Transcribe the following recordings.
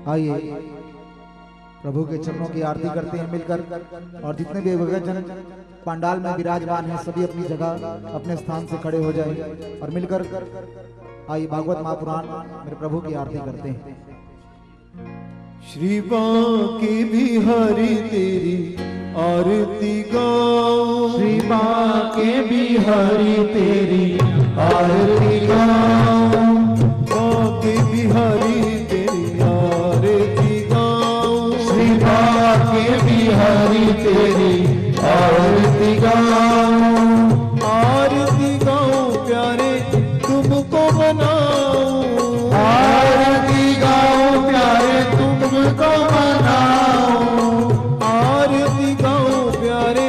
आइए प्रभु के चरणों की आरती करते हैं मिलकर, और जितने भी भक्तजन पंडाल में विराजमान हैं सभी अपनी जगह अपने स्थान से खड़े हो जाए और मिलकर आइए भागवत महापुराण मेरे प्रभु की आरती करते हैं। श्री बांके बिहारी तेरी आरती गाओ, श्री बांके बिहारी तेरी आरती गाओ, बांके बिहारी तेरी आरती गाओ, श्री बांके बिहारी तेरी आरती गाओ, आरती गाओ प्यारे तुमको मनाओ, आरती गाओ प्यारे तुमको मनाओ, आरती गाओ प्यारे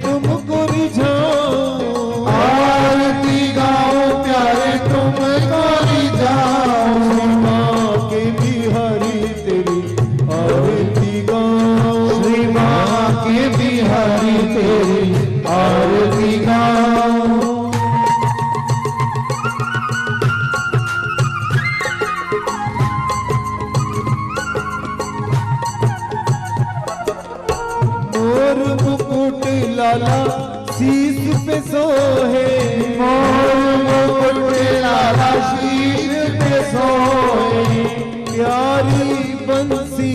तुमको रिझाओ, आरती गाओ प्यारे तुमको रिझाओ, बांके बिहारी तेरी आरती गाओ, श्री बांके बिहारी तेरी आरती गाओ। मोर मुकुट लाला शीश पे सोहे, मोर मुकुट लाला शीश पे सोए, प्यारी बंसी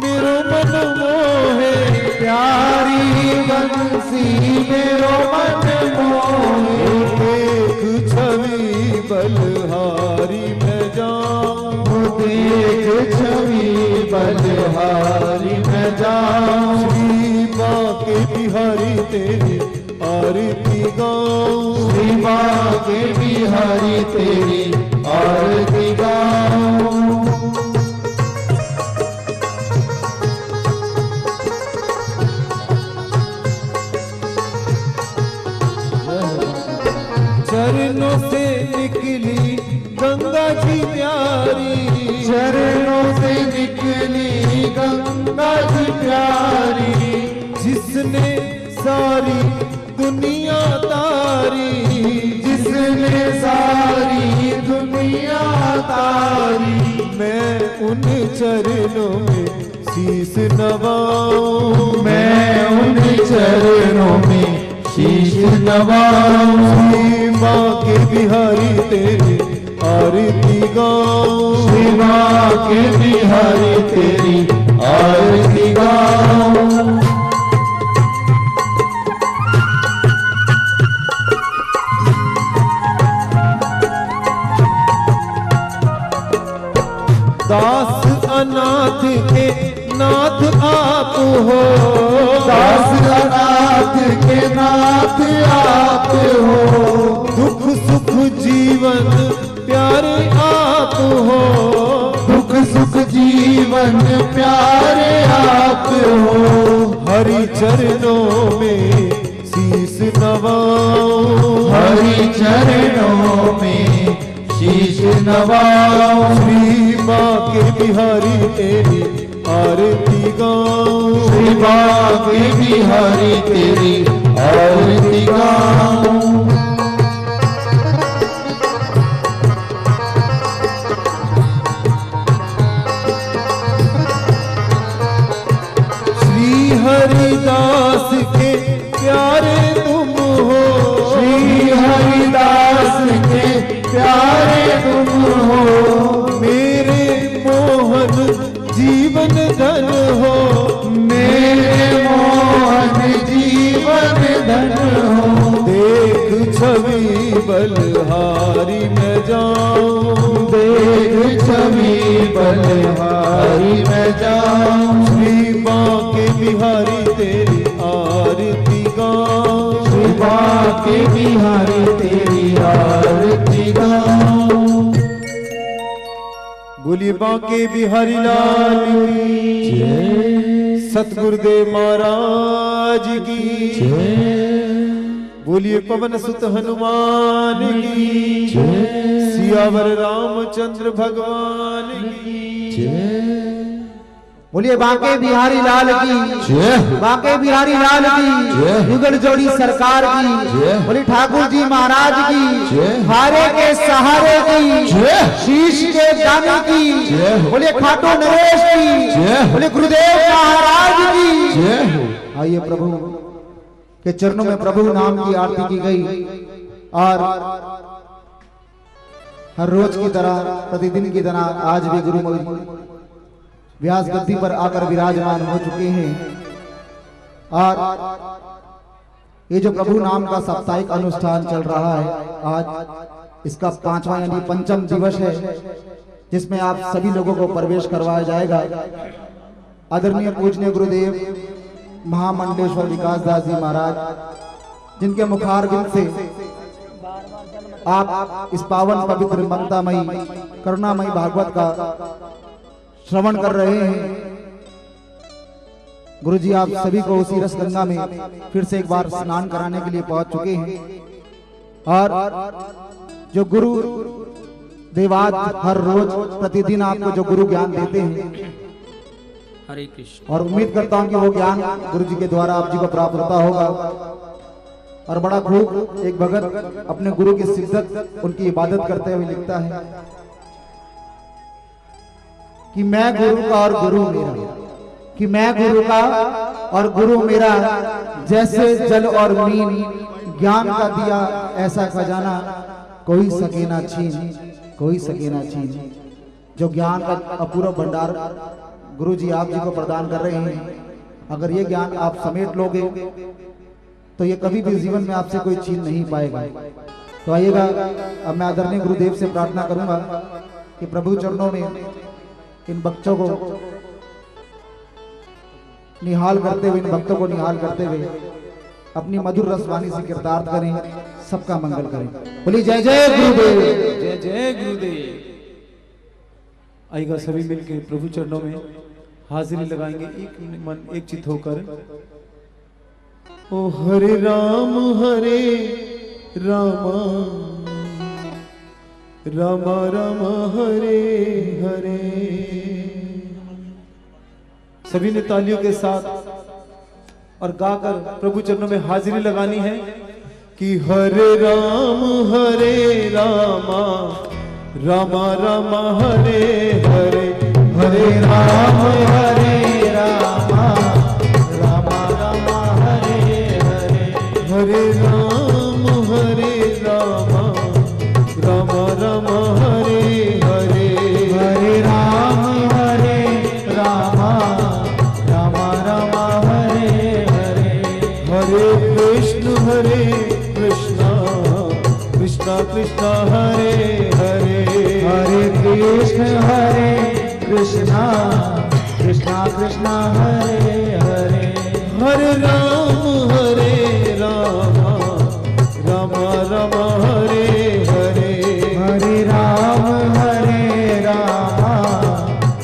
मेरो मन मोहे, प्यारी बंसी मेरो मन मोहे, देख छवि बलहारी मैं जाऊं, देख छवि बलहारी मैं जाऊं, श्री बांके बिहारी तेरी आरती गाऊं, श्री बांके बिहारी तेरी आरती गाऊं। चरणों से निकली गंगा जी प्यारी, चरणों से निकली गंगा जी प्यारी, जिसने सारी दुनिया तारी, जिसने सारी दुनिया तारी, मैं उन चरणों में शीश नवाऊं, मैं उन चरणों में शीश नवाऊं, श्री बांके बिहारी तेरी आरती गाऊं, श्री बांके बिहारी तेरी आरती गाऊं। दास अनाथ के नाथ आप हो, दास अनाथ के नाथ आप हो, दुख सुख जीवन प्यारे आप हो, दुख सुख जीवन प्यारे आप हो, हरि चरणों में शीश नवाऊं, हरि चरणों में शीश नवाऊं, श्री बांके बिहारी तेरी आरती गाऊं, श्री बांके बिहारी तेरी आरती गाऊं। श्री हरिदास के प्यारे तुम हो, श्री हरिदास के प्यारे तुम हो, मेरे मोहन जीवन धन हो, मेरे मोहन जीवन धन हो, देख छवि बलहारी मैं जाऊं, देख छवि बलहारी मैं जाऊं, श्री बांके बिहारी तेरी आरती गाऊं, श्री बांके बिहारी तेरी आरती गाऊं। बोलिए बांके बिहारी लाल की जय, सतगुरुदेव महाराज की जय, बोलिए पवन सुत हनुमान की जय, सियावर रामचंद्र भगवान की जय। बोलिए बांके बिहारी लाल की जय बांके बिहारी लाल की जय। युगल जोड़ी सरकार की जय। बोले ठाकुर जी महाराज की जय। हारे के सहारे की जय। शीश के दानी की जय हो। बोले खाटू नरेश की जय हो। बोले गुरुदेव महाराज की जय हो। आइए प्रभु के चरणों में प्रभु नाम की आरती की गई और हर रोज की तरह प्रतिदिन की तरह आज भी गुरु व्यास गद्दी पर आकर विराजमान हो चुके हैं और ये जो प्रभु नाम का साप्ताहिक अनुष्ठान चल रहा है आज इसका 5वां यानी पंचम दिवस है जिसमें आप सभी लोगों को प्रवेश करवाया जाएगा। आदरणीय पूजनीय गुरुदेव महामंडलेश्वर विकास दास जी महाराज जिनके मुखारबिंद से आप इस पावन पवित्र ममतामयी करुणामयी भागवत का श्रवण कर रहे हैं। गुरु जी आप सभी को उसी रस गंगा में फिर से एक बार स्नान कराने के लिए पहुंच चुके हैं और जो गुरु देवाद हर रोज प्रतिदिन आपको जो गुरु ज्ञान देते हैं हरे कृष्ण। और उम्मीद करता हूं कि वो ज्ञान गुरु जी के द्वारा आप जी को प्राप्त होता होगा और बड़ा खूब एक भगत अपने गुरु की सिद्धत उनकी इबादत करते हुए लिखता है कि मैं गुरु का और गुरु मेरा कि मैं गुरु का और गुरु मेरा जैसे जल और मीन ज्ञान का दिया ऐसा खजाना कोई सके ना छीन कोई सके ना छीन। जो ज्ञान का अपूर्व भंडार गुरु जी आप जी को प्रदान कर रहे हैं अगर ये ज्ञान आप समेट लोगे तो ये कभी भी जीवन में आपसे कोई छीन नहीं पाएगा। तो आइएगा अब मैं आदरणीय गुरुदेव से प्रार्थना करूंगा कि प्रभु चरणों में इन बच्चों को निहाल करते हुए इन भक्तों को निहाल करते हुए अपनी मधुर रसवाणी से कीर्तार्थ करें सबका मंगल करें। बोलिए जय जय गुरुदेव जय जय गुरुदेव। आइएगा सभी मिलकर प्रभु चरणों में हाजिरी लगाएंगे एक मन एक चित होकर। ओ हरे रामा रामा रामा हरे हरे। सभी ने तालियों के साथ और गाकर प्रभु चरणों में हाजिरी लगानी है कि हरे रामा रामा रामा हरे हरे हरे रामा रामा रामा हरे हरे हरे रामा रामा रामा हरे हरे हरे रामा रामा रामा हरे हरे हरे कृष्ण कृष्ण कृष्ण हरे हरे हरे कृष्ण कृष्ण कृष्ण हरे हरे हरे राम राम राम हरे हरे हरे राम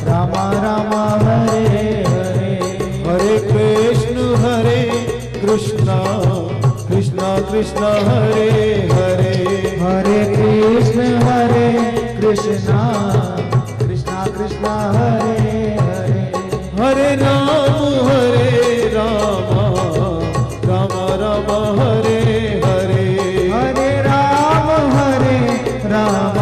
राम राम हरे हरे हरे कृष्ण कृष्ण कृष्ण हरे हरे हरे कृष्ण कृष्ण कृष्ण हरे हरे हरे राम राम राम हरे हरे हरे राम राम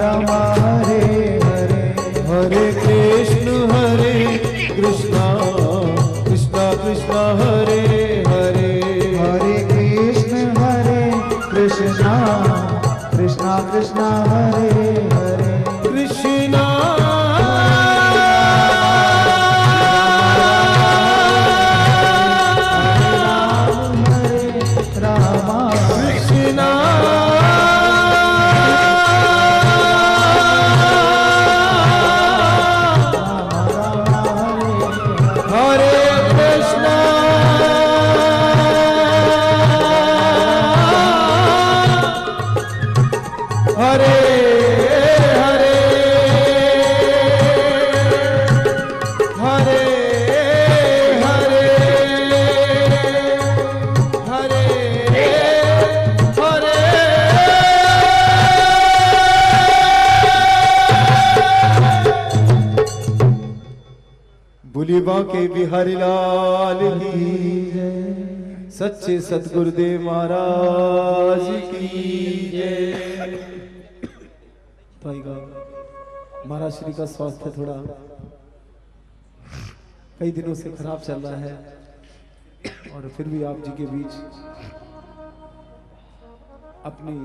राम हरे हरे हरे कृष्ण कृष्ण कृष्ण हरे हरे हरे कृष्ण कृष्ण हरे हरे कृष्ण बोलिए बांके बिहारी लाल की जय, सच्चे सतगुरुदेव महाराज की जय। महाराज श्री का स्वास्थ्य थोड़ा कई दिनों से खराब चल रहा है और फिर भी आप जी के बीच अपनी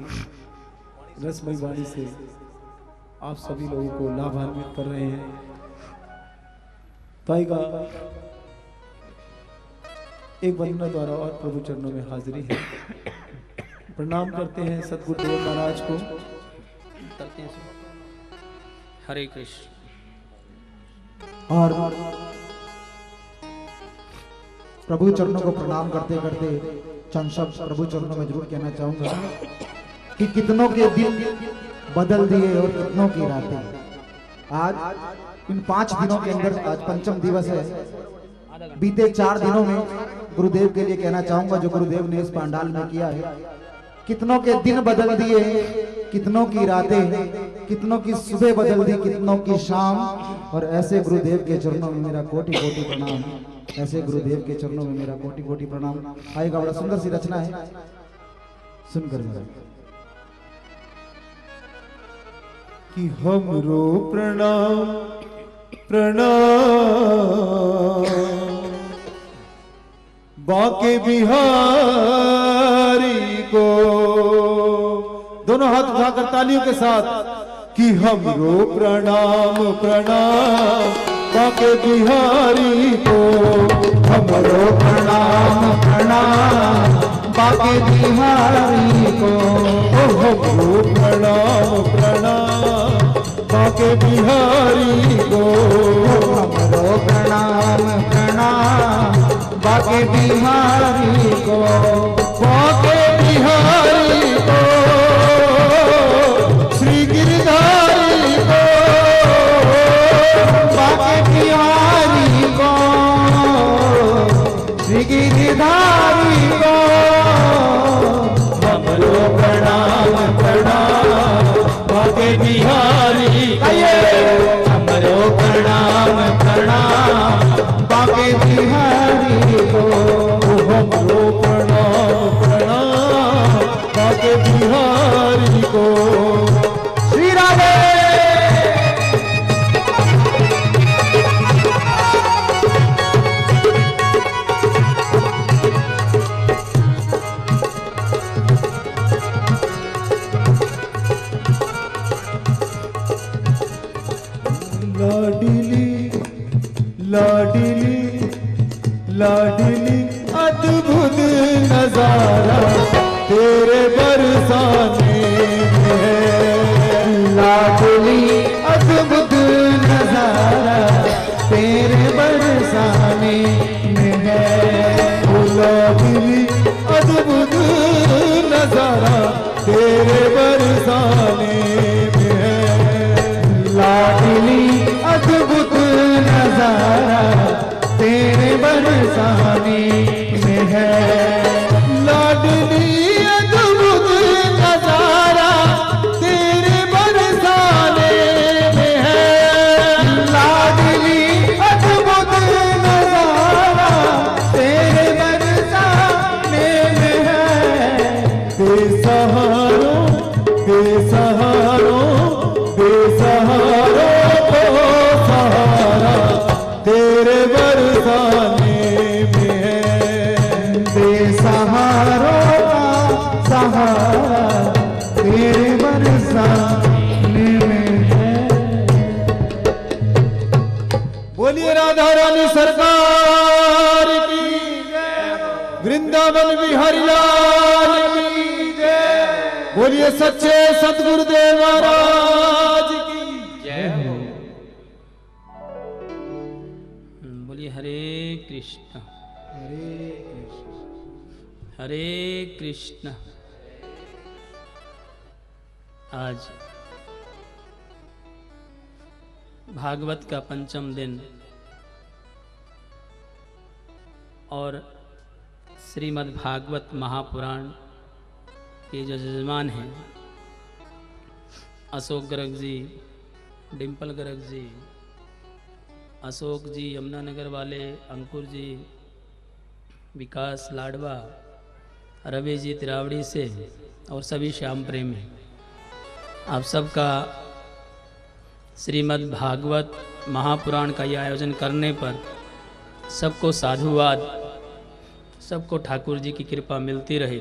रसमयी वाणी से आप सभी लोगों को लाभान्वित कर रहे हैं। ताईगा एक वंदना द्वारा और प्रभु चरणों में हाजिरी है। प्रणाम करते हैं सतगुरुदेव महाराज को। करते हैं। हरे कृष्ण। और प्रभु चरणों को प्रणाम करते करते चंद शब्द प्रभु चरणों में जरूर कहना चाहूंगा कि कितनों के दिन बदल दिए और कितनों की रातें। आज इन 5 दिनों के अंदर आज पंचम दिवस है। बीते 4 दिनों में गुरुदेव के लिए कहना चाहूंगा जो गुरुदेव ने इस पंडाल में किया है। कितनों के दिन बदल दिए, कितनों की रातें, कितनों की सुबह बदल दी, कितनों की शाम। और ऐसे गुरुदेव के चरणों में मेरा कोटि कोटि प्रणाम। ऐसे गुरुदेव के चरणों में मेरा कोटि कोटि प्रणाम। आएगा, बड़ा सुंदर सी रचना है, सुनकर जरा। कि हमरो प्रणाम प्रणाम बांके बिहारी को। दोनों हाथ उठाकर तालियों के साथ कि हमरो प्रणाम प्रणाम बांके बिहारी को। हमरो प्रणाम प्रणाम बांके बिहारी को। हमरो प्रणाम प्रणाम बांके बिहारी को। हमरो प्रणाम प्रणाम बांके बिहारी को। बांके बिहारी को, श्री गिरधारी को। बांके बिहारी को, श्री गिरधारी को। हमरो प्रणाम प्रणाम बांके बिहारी को। हमरो प्रणाम प्रणाम बांके बिहारी को। हमरो प्रणाम प्रणाम बांके बिहारी को। श्री राधे। लाडली लाडली लाडली अद्भुत नजारा तेरे बरसाने में है। लाडली अद्भुत नजारा तेरे बरसाने में है। लाडली अद्भुत नजारा तेरे बरसाने में है। लाडली अद्भुत नजारा तेरे बरसाने में है। लाडली अद्भुत नजारा तेरे बरसाने में है। लाडली अद्भुत नजारा तेरे बरसाने में है। बेसहारों बेसहारों बेसहारों को सहारा तेरे बरसाने में है। बेसहारों का सहारा तेरे बरसाने में है। बोलिए राधा रानी सरकार की जय। वृंदावन बिहारी लाल की जय। बोलिए सच्चे सतगुरुदेव महाराज की जय हो। बोलिए हरे कृष्ण हरे कृष्ण। आज भागवत का पंचम दिन और श्रीमद् भागवत महापुराण के जो यजमान हैं अशोक गर्ग जी, डिम्पल गर्ग जी अशोक जी यमुनानगर वाले, अंकुर जी, विकास लाडवा, रवि जी तिरावड़ी से और सभी श्याम प्रेमी, आप सबका श्रीमद् भागवत महापुराण का ये आयोजन करने पर सबको साधुवाद, सबको ठाकुर जी की कृपा मिलती रहे,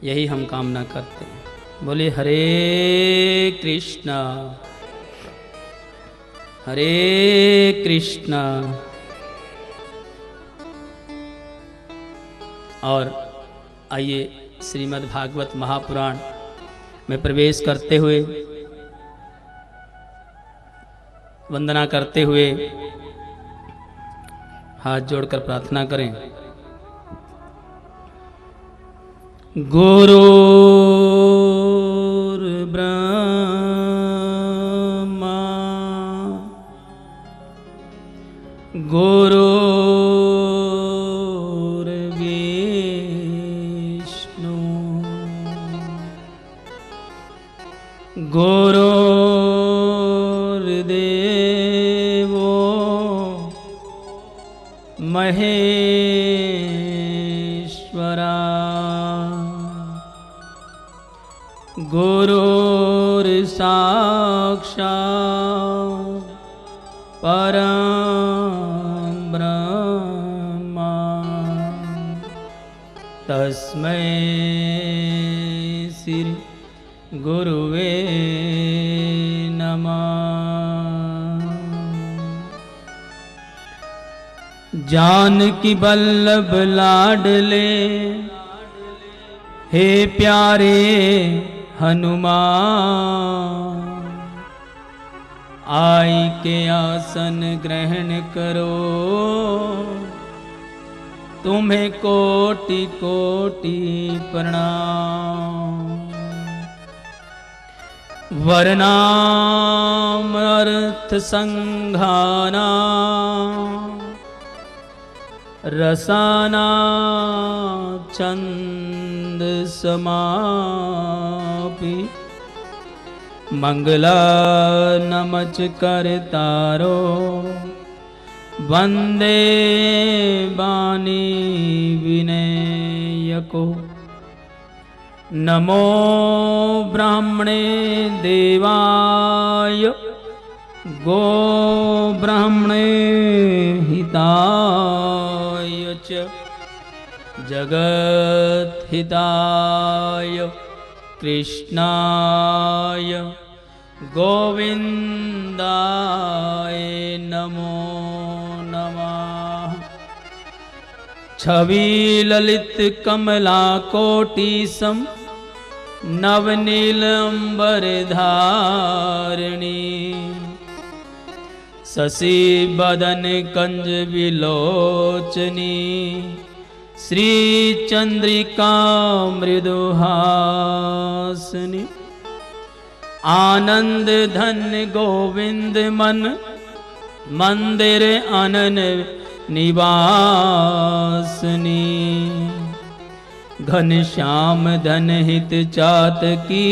यही हम कामना करते हैं। बोले हरे कृष्णा हरे कृष्णा। और आइए श्रीमद् भागवत महापुराण में प्रवेश करते हुए, वंदना करते हुए हाथ जोड़कर प्रार्थना करें। गुरुर्ब्रह्मा गुरुर्विष्णु गुरुर्देवो महेश्वरा गुरुर्साक्षात् परं ब्रह्म तस्मै श्री गुरुवे नमः। जानकी वल्लभ लाडले हे प्यारे हनुमान, आई के आसन ग्रहण करो, तुम्हें कोटि कोटि प्रणाम। वर्णाम अर्थ संघाना रसाना छंद समापि, मंगला नमच करतारो, वंदे बानी विनयको। नमो ब्राह्मणे देवाय, गो ब्राह्मणे हिताय च, जगत हिताय कृष्णाय गोविंदाय नमो नमः। छवि ललित कमला कोटि सम, नवनील अंबर धारिणी, शशि बदन कंज विलोचनी, श्री चंद्रिका मृदुहासिनी। आनंद धन गोविंद मन, मंदिर अनन निवासनी। घनश्याम धन हित चातकी,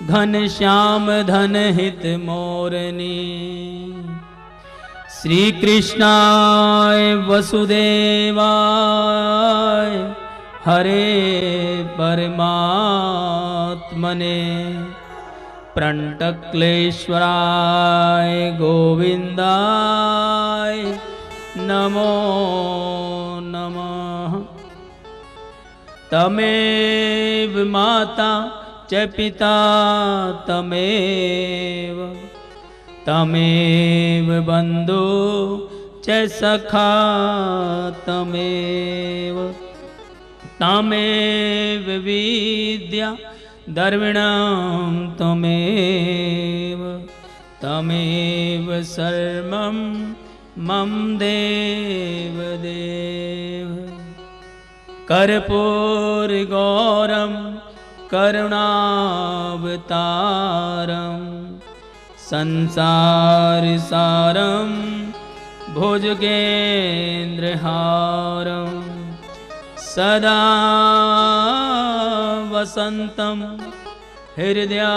घनश्याम धन हित मोरनी। श्री कृष्णाय वसुदेवाय, हरे परमात्मने, प्रणतक्लेश्वराय गोविंदाय नमो नमः। तमेव माता च पिता तमेव, तमेव बंधु च सखा तमेव, तमेव विद्या द्रविणं तमेव, तमेव सर्वं मम देव देव। कर्पूरगौरं करुणावतारं, संसारसारं भुजगेन्द्रहारं, सदा वसन्तं हृदयारविन्दे।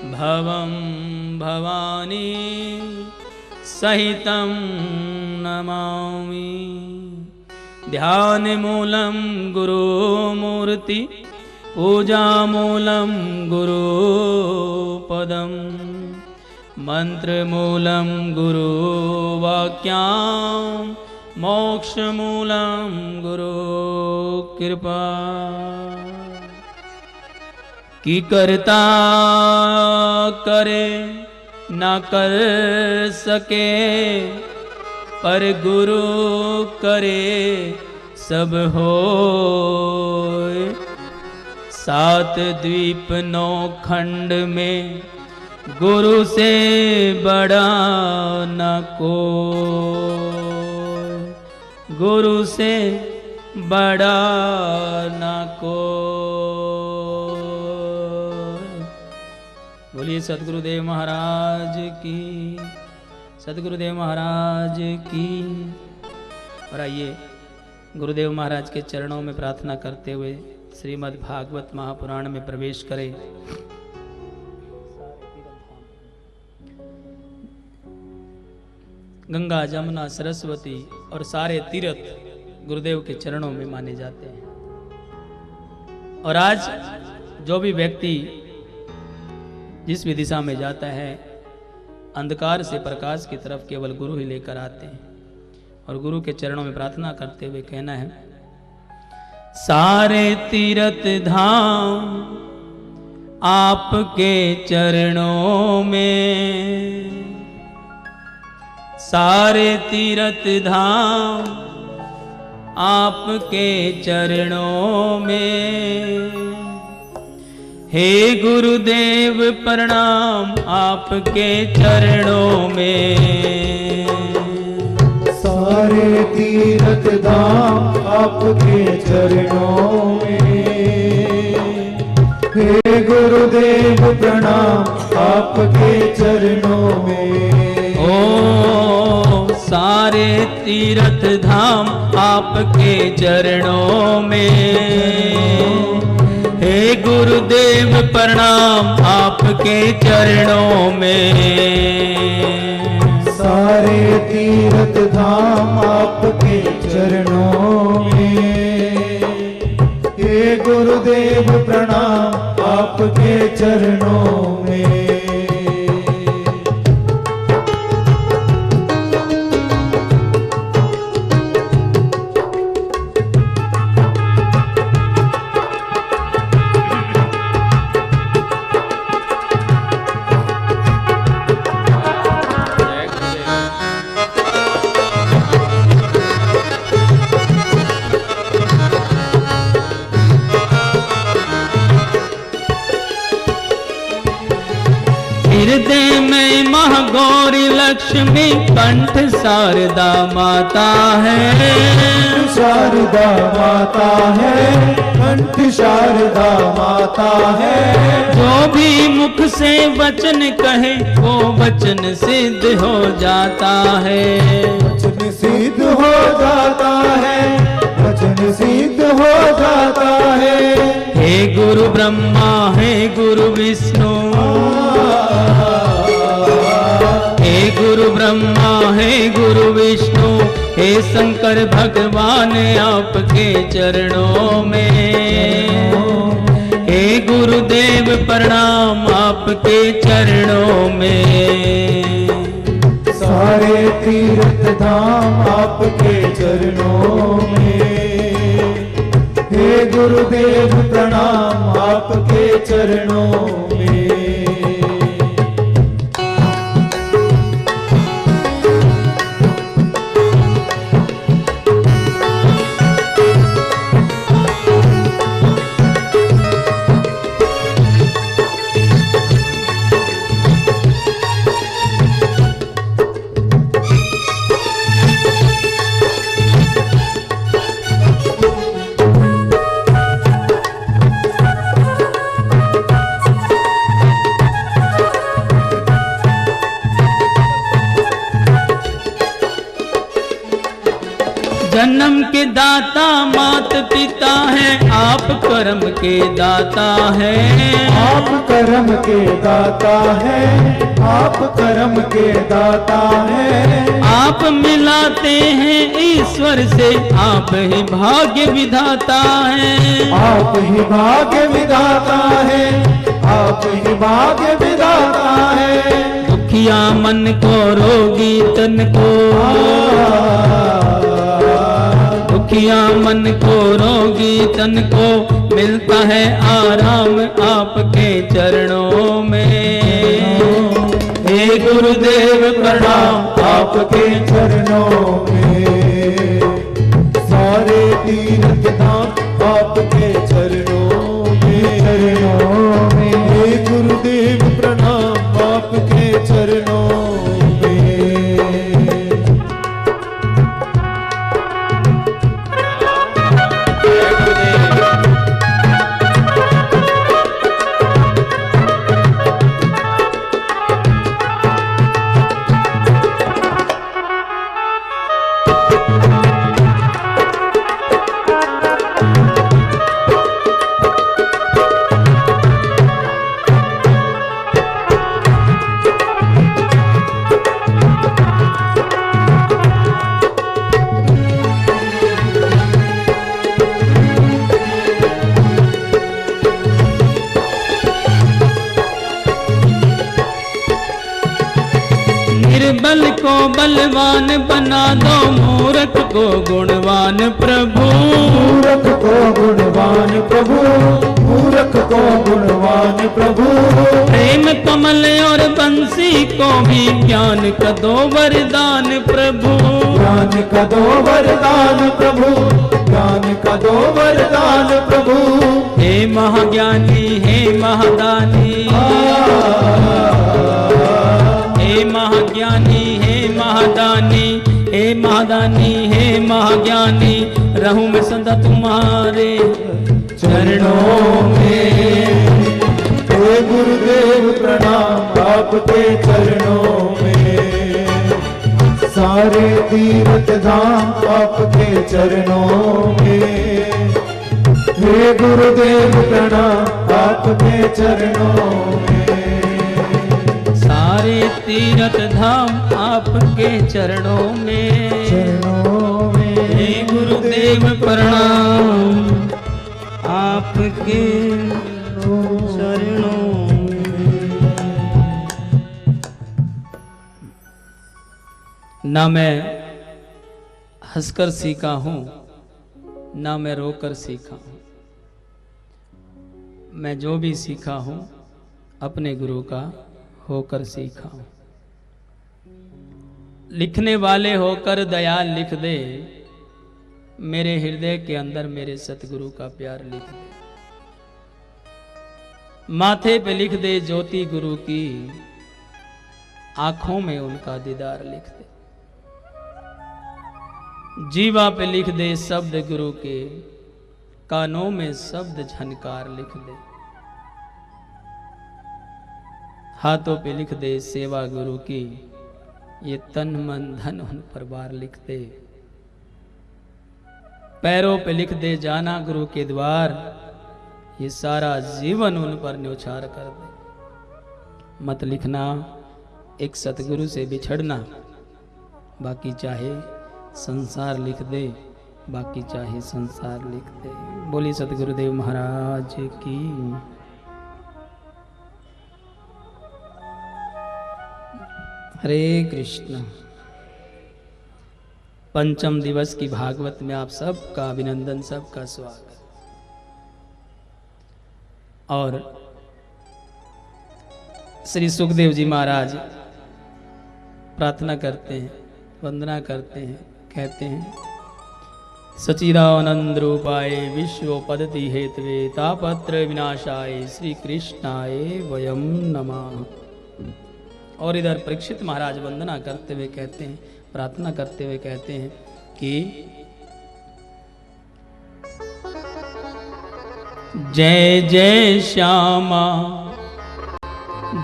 भवं भवानी सहितं नमामि। ध्यानमूलं गुरुमूर्ति पूजामूलं गुरुपदं मन्त्रमूलं गुरुवाक्यां मोक्षमूलं गुरुकृपा। की करता करे ना कर सके पर गुरु करे सब होय। 7 द्वीप 9 खंड में गुरु से बड़ा न कोई, गुरु से बड़ा न कोई। बोलिए सतगुरुदेव महाराज की, सतगुरुदेव महाराज की। और आइए गुरुदेव महाराज के चरणों में प्रार्थना करते हुए श्रीमद् भागवत महापुराण में प्रवेश करें। गंगा जमुना सरस्वती और सारे तीर्थ गुरुदेव के चरणों में माने जाते हैं। और आज जो भी व्यक्ति जिस भी दिशा में जाता है अंधकार से प्रकाश की तरफ केवल गुरु ही लेकर आते हैं। और गुरु के चरणों में प्रार्थना करते हुए कहना है, सारे तीर्थ धाम आपके चरणों में, सारे तीर्थ धाम आपके चरणों में। हे गुरुदेव प्रणाम आपके चरणों में। सारे तीर्थ धाम आपके चरणों में। हे गुरुदेव प्रणाम आपके चरणों में। ओ सारे तीर्थ धाम आपके चरणों में। हे गुरुदेव प्रणाम आपके चरणों में। सारे तीर्थ धाम आपके चरणों में। हे गुरुदेव प्रणाम आपके चरणों में। हृदय में महागौरी लक्ष्मी कंठ शारदा माता है। शारदा माता है, कंठ शारदा माता है। जो भी मुख से वचन कहे वो वचन सिद्ध हो जाता है। वचन सिद्ध हो जाता है, वचन सिद्ध हो जाता है। हे गुरु ब्रह्मा हे गुरु विष्णु, हे गुरु ब्रह्मा हे गुरु विष्णु, हे शंकर भगवान आपके चरणों में। हे गुरुदेव प्रणाम आपके चरणों में। सारे तीर्थ धाम आपके चरणों में। हे गुरुदेव प्रणाम आपके चरणों में। जन्म के दाता मात पिता है, आप कर्म के दाता है। आप कर्म के दाता है, आप कर्म के दाता है। आप मिलाते हैं ईश्वर से, आप ही भाग्य विधाता है। आप ही भाग्य विधाता है, आप ही भाग्य विधाता है। दुखिया मन को रोगी तन को, दुखिया मन को रोगी तन को मिलता है आराम आपके चरणों में। हे गुरुदेव प्रणाम आपके चरणों में। सारे तीर्थ धाम आपके चरणों में, चरणों में। हे गुरुदेव प्रणाम आपके चरणों में। निर्बल को बलवान बना दो, मूर्ख को गुणवान प्रभु। मूर्ख को गुणवान प्रभु, मूर्ख को गुणवान प्रभु। प्रेम कमल और बंसी को भी ज्ञान का दो वरदान प्रभु। ज्ञान का दो वरदान प्रभु, ज्ञान का दो वरदान प्रभु। हे महाज्ञानी हे महादानी, हे महाज्ञानी हे महादानी, हे महादानी हे महाज्ञानी, रहूं मैं सदा तुम्हारे चरणों में। हे गुरुदेव प्रणाम आपके चरणों में। सारे तीर्थ धाम आपके चरणों में। हे गुरुदेव प्रणाम आपके चरणों में। सारे तीर्थ धाम आपके चरणों में, चरणों में। हे गुरुदेव प्रणाम आपके चरणों में। ना मैं हंसकर सीखा हूं, ना मैं रोकर सीखा हूं। मैं जो भी सीखा हूं अपने गुरु का होकर सीखा हूं। लिखने वाले होकर दयाल लिख दे, मेरे हृदय के अंदर मेरे सतगुरु का प्यार लिख दे। माथे पे लिख दे ज्योति गुरु की, आंखों में उनका दीदार लिख दे। जीवा पे लिख दे शब्द गुरु के, कानों में शब्द झनकार लिख दे। हाथों पे लिख दे सेवा गुरु की, ये तन मन धन उन पर बार लिख दे। पैरों पे लिख दे जाना गुरु के द्वार, ये सारा जीवन उन पर न्योछावर कर दे। मत लिखना एक सतगुरु से बिछड़ना, बाकी चाहे संसार लिख दे, बाकी चाहे संसार लिख दे। बोली सतगुरुदेव महाराज की। हरे कृष्ण। पंचम दिवस की भागवत में आप सबका अभिनंदन, सबका स्वागत। और श्री सुखदेव जी महाराज प्रार्थना करते हैं, वंदना करते हैं, कहते हैं सचिदानंद रूपाय विश्वोपदति हेतवे तापत्र विनाशाय श्री कृष्णाय वयम नमः। और इधर परीक्षित महाराज वंदना करते हुए कहते हैं, प्रार्थना करते हुए कहते हैं कि जय जय श्यामा,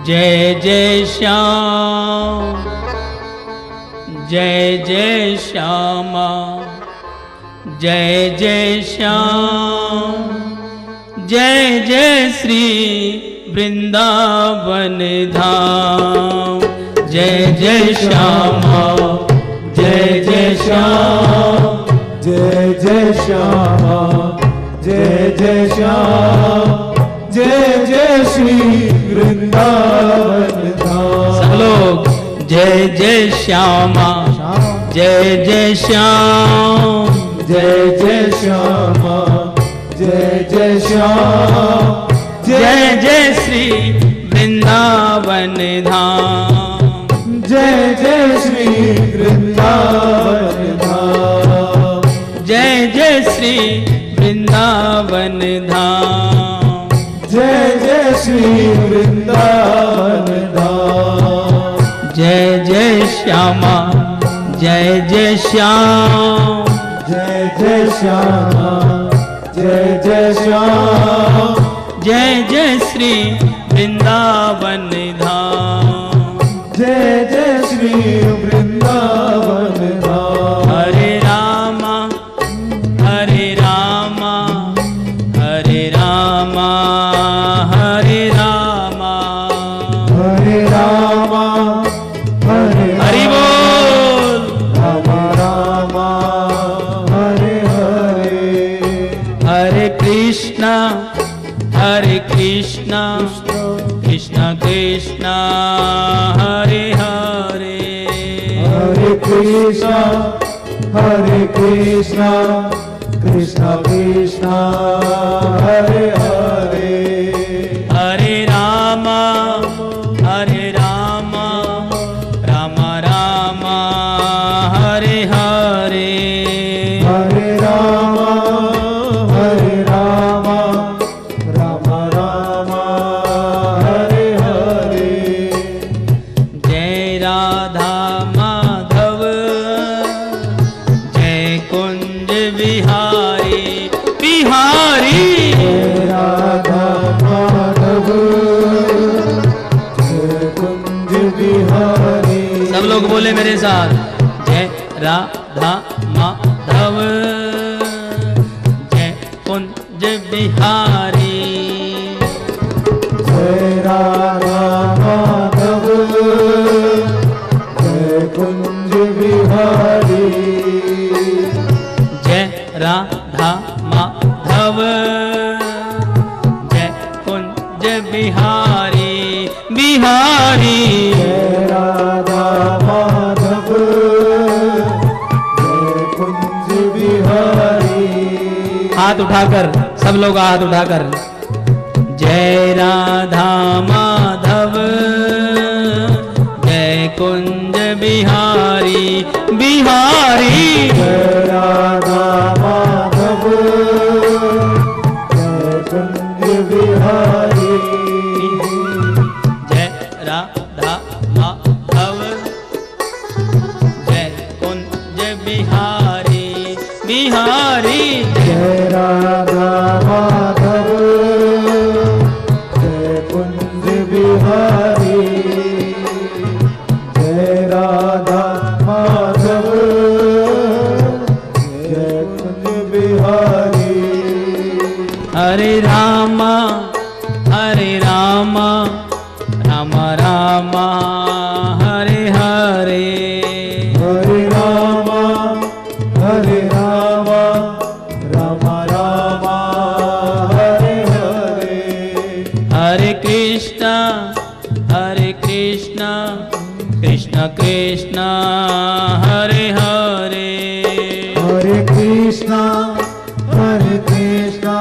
जय जय श्याम, जय जय श्यामा, जय जय श्याम, जय जय श्री वृंदावन धाम। जय जय श्यामा, जय जय श्याम, जय जय श्यामा, जय जय श्याम, जय जय श्री वृंदावन धाम। सब लोग जय जय श्यामा, जय जय श्याम, जय जय श्यामा, जय जय श्याम, जय जय श्री वृंदावन धाम। जय जय श्री वृंदावन धाम। जय जय श्री वृंदावन धाम। जय जय श्री वृंदावन धाम। जय जय श्यामा, जय जय श्याम, जय जय श्यामा, जय जय श्याम, जय जय श्री वृंदावन धाम। जय जय श्री वृंदावन धाम। हरे रामा, हरे रामा, हरे रामा, हरे रामा, हरे रामा, हरे हरि बोल। रामा रामा, हरे हरे, हरे कृष्णा, हरे कृष्णा, कृष्णा कृष्णा, हरे हरे, हरे कृष्णा, हरे कृष्णा, कृष्णा कृष्णा, हरे हरे, हरे रामा, हरे रामा, रामा रामा, हरे हरे, हरे रामा, हरे रामा, रामा रामा, हरे हरे। जय राधा माधव, जय कुंज बिहारी बिहारी। जय राधा माधव, जय कुंज बिहारी। सब लोग बोले मेरे साथ, जय राधा माधव, जय कुंज बिहारी। जय राधा माधव, जय कुंज बिहारी। जय राधा माधव, जय कुंज बिहारी बिहारी। जय राधा माधव, जय कुंज बिहारी। हाथ उठाकर, सब लोग हाथ उठाकर, जय राधा माधव, जय कुंज बिहारी बिहारी। जय राधा माधव, जय कुंज बिहारी। जय राधा माधव, जय कुंज बिहारी बिहारी। जय राधा माधव, जय कुंज बिहारी। जय राधा माधव, जय कुंज बिहारी। हरे रामा, हरे रामा, रामा रामा, हरे हरे, हरे रामा, हरे रामा, रामा रामा, हरे हरे। हरे कृष्णा, हरे कृष्णा, कृष्णा कृष्णा, हरे हरे, हरे कृष्णा, हरे कृष्णा,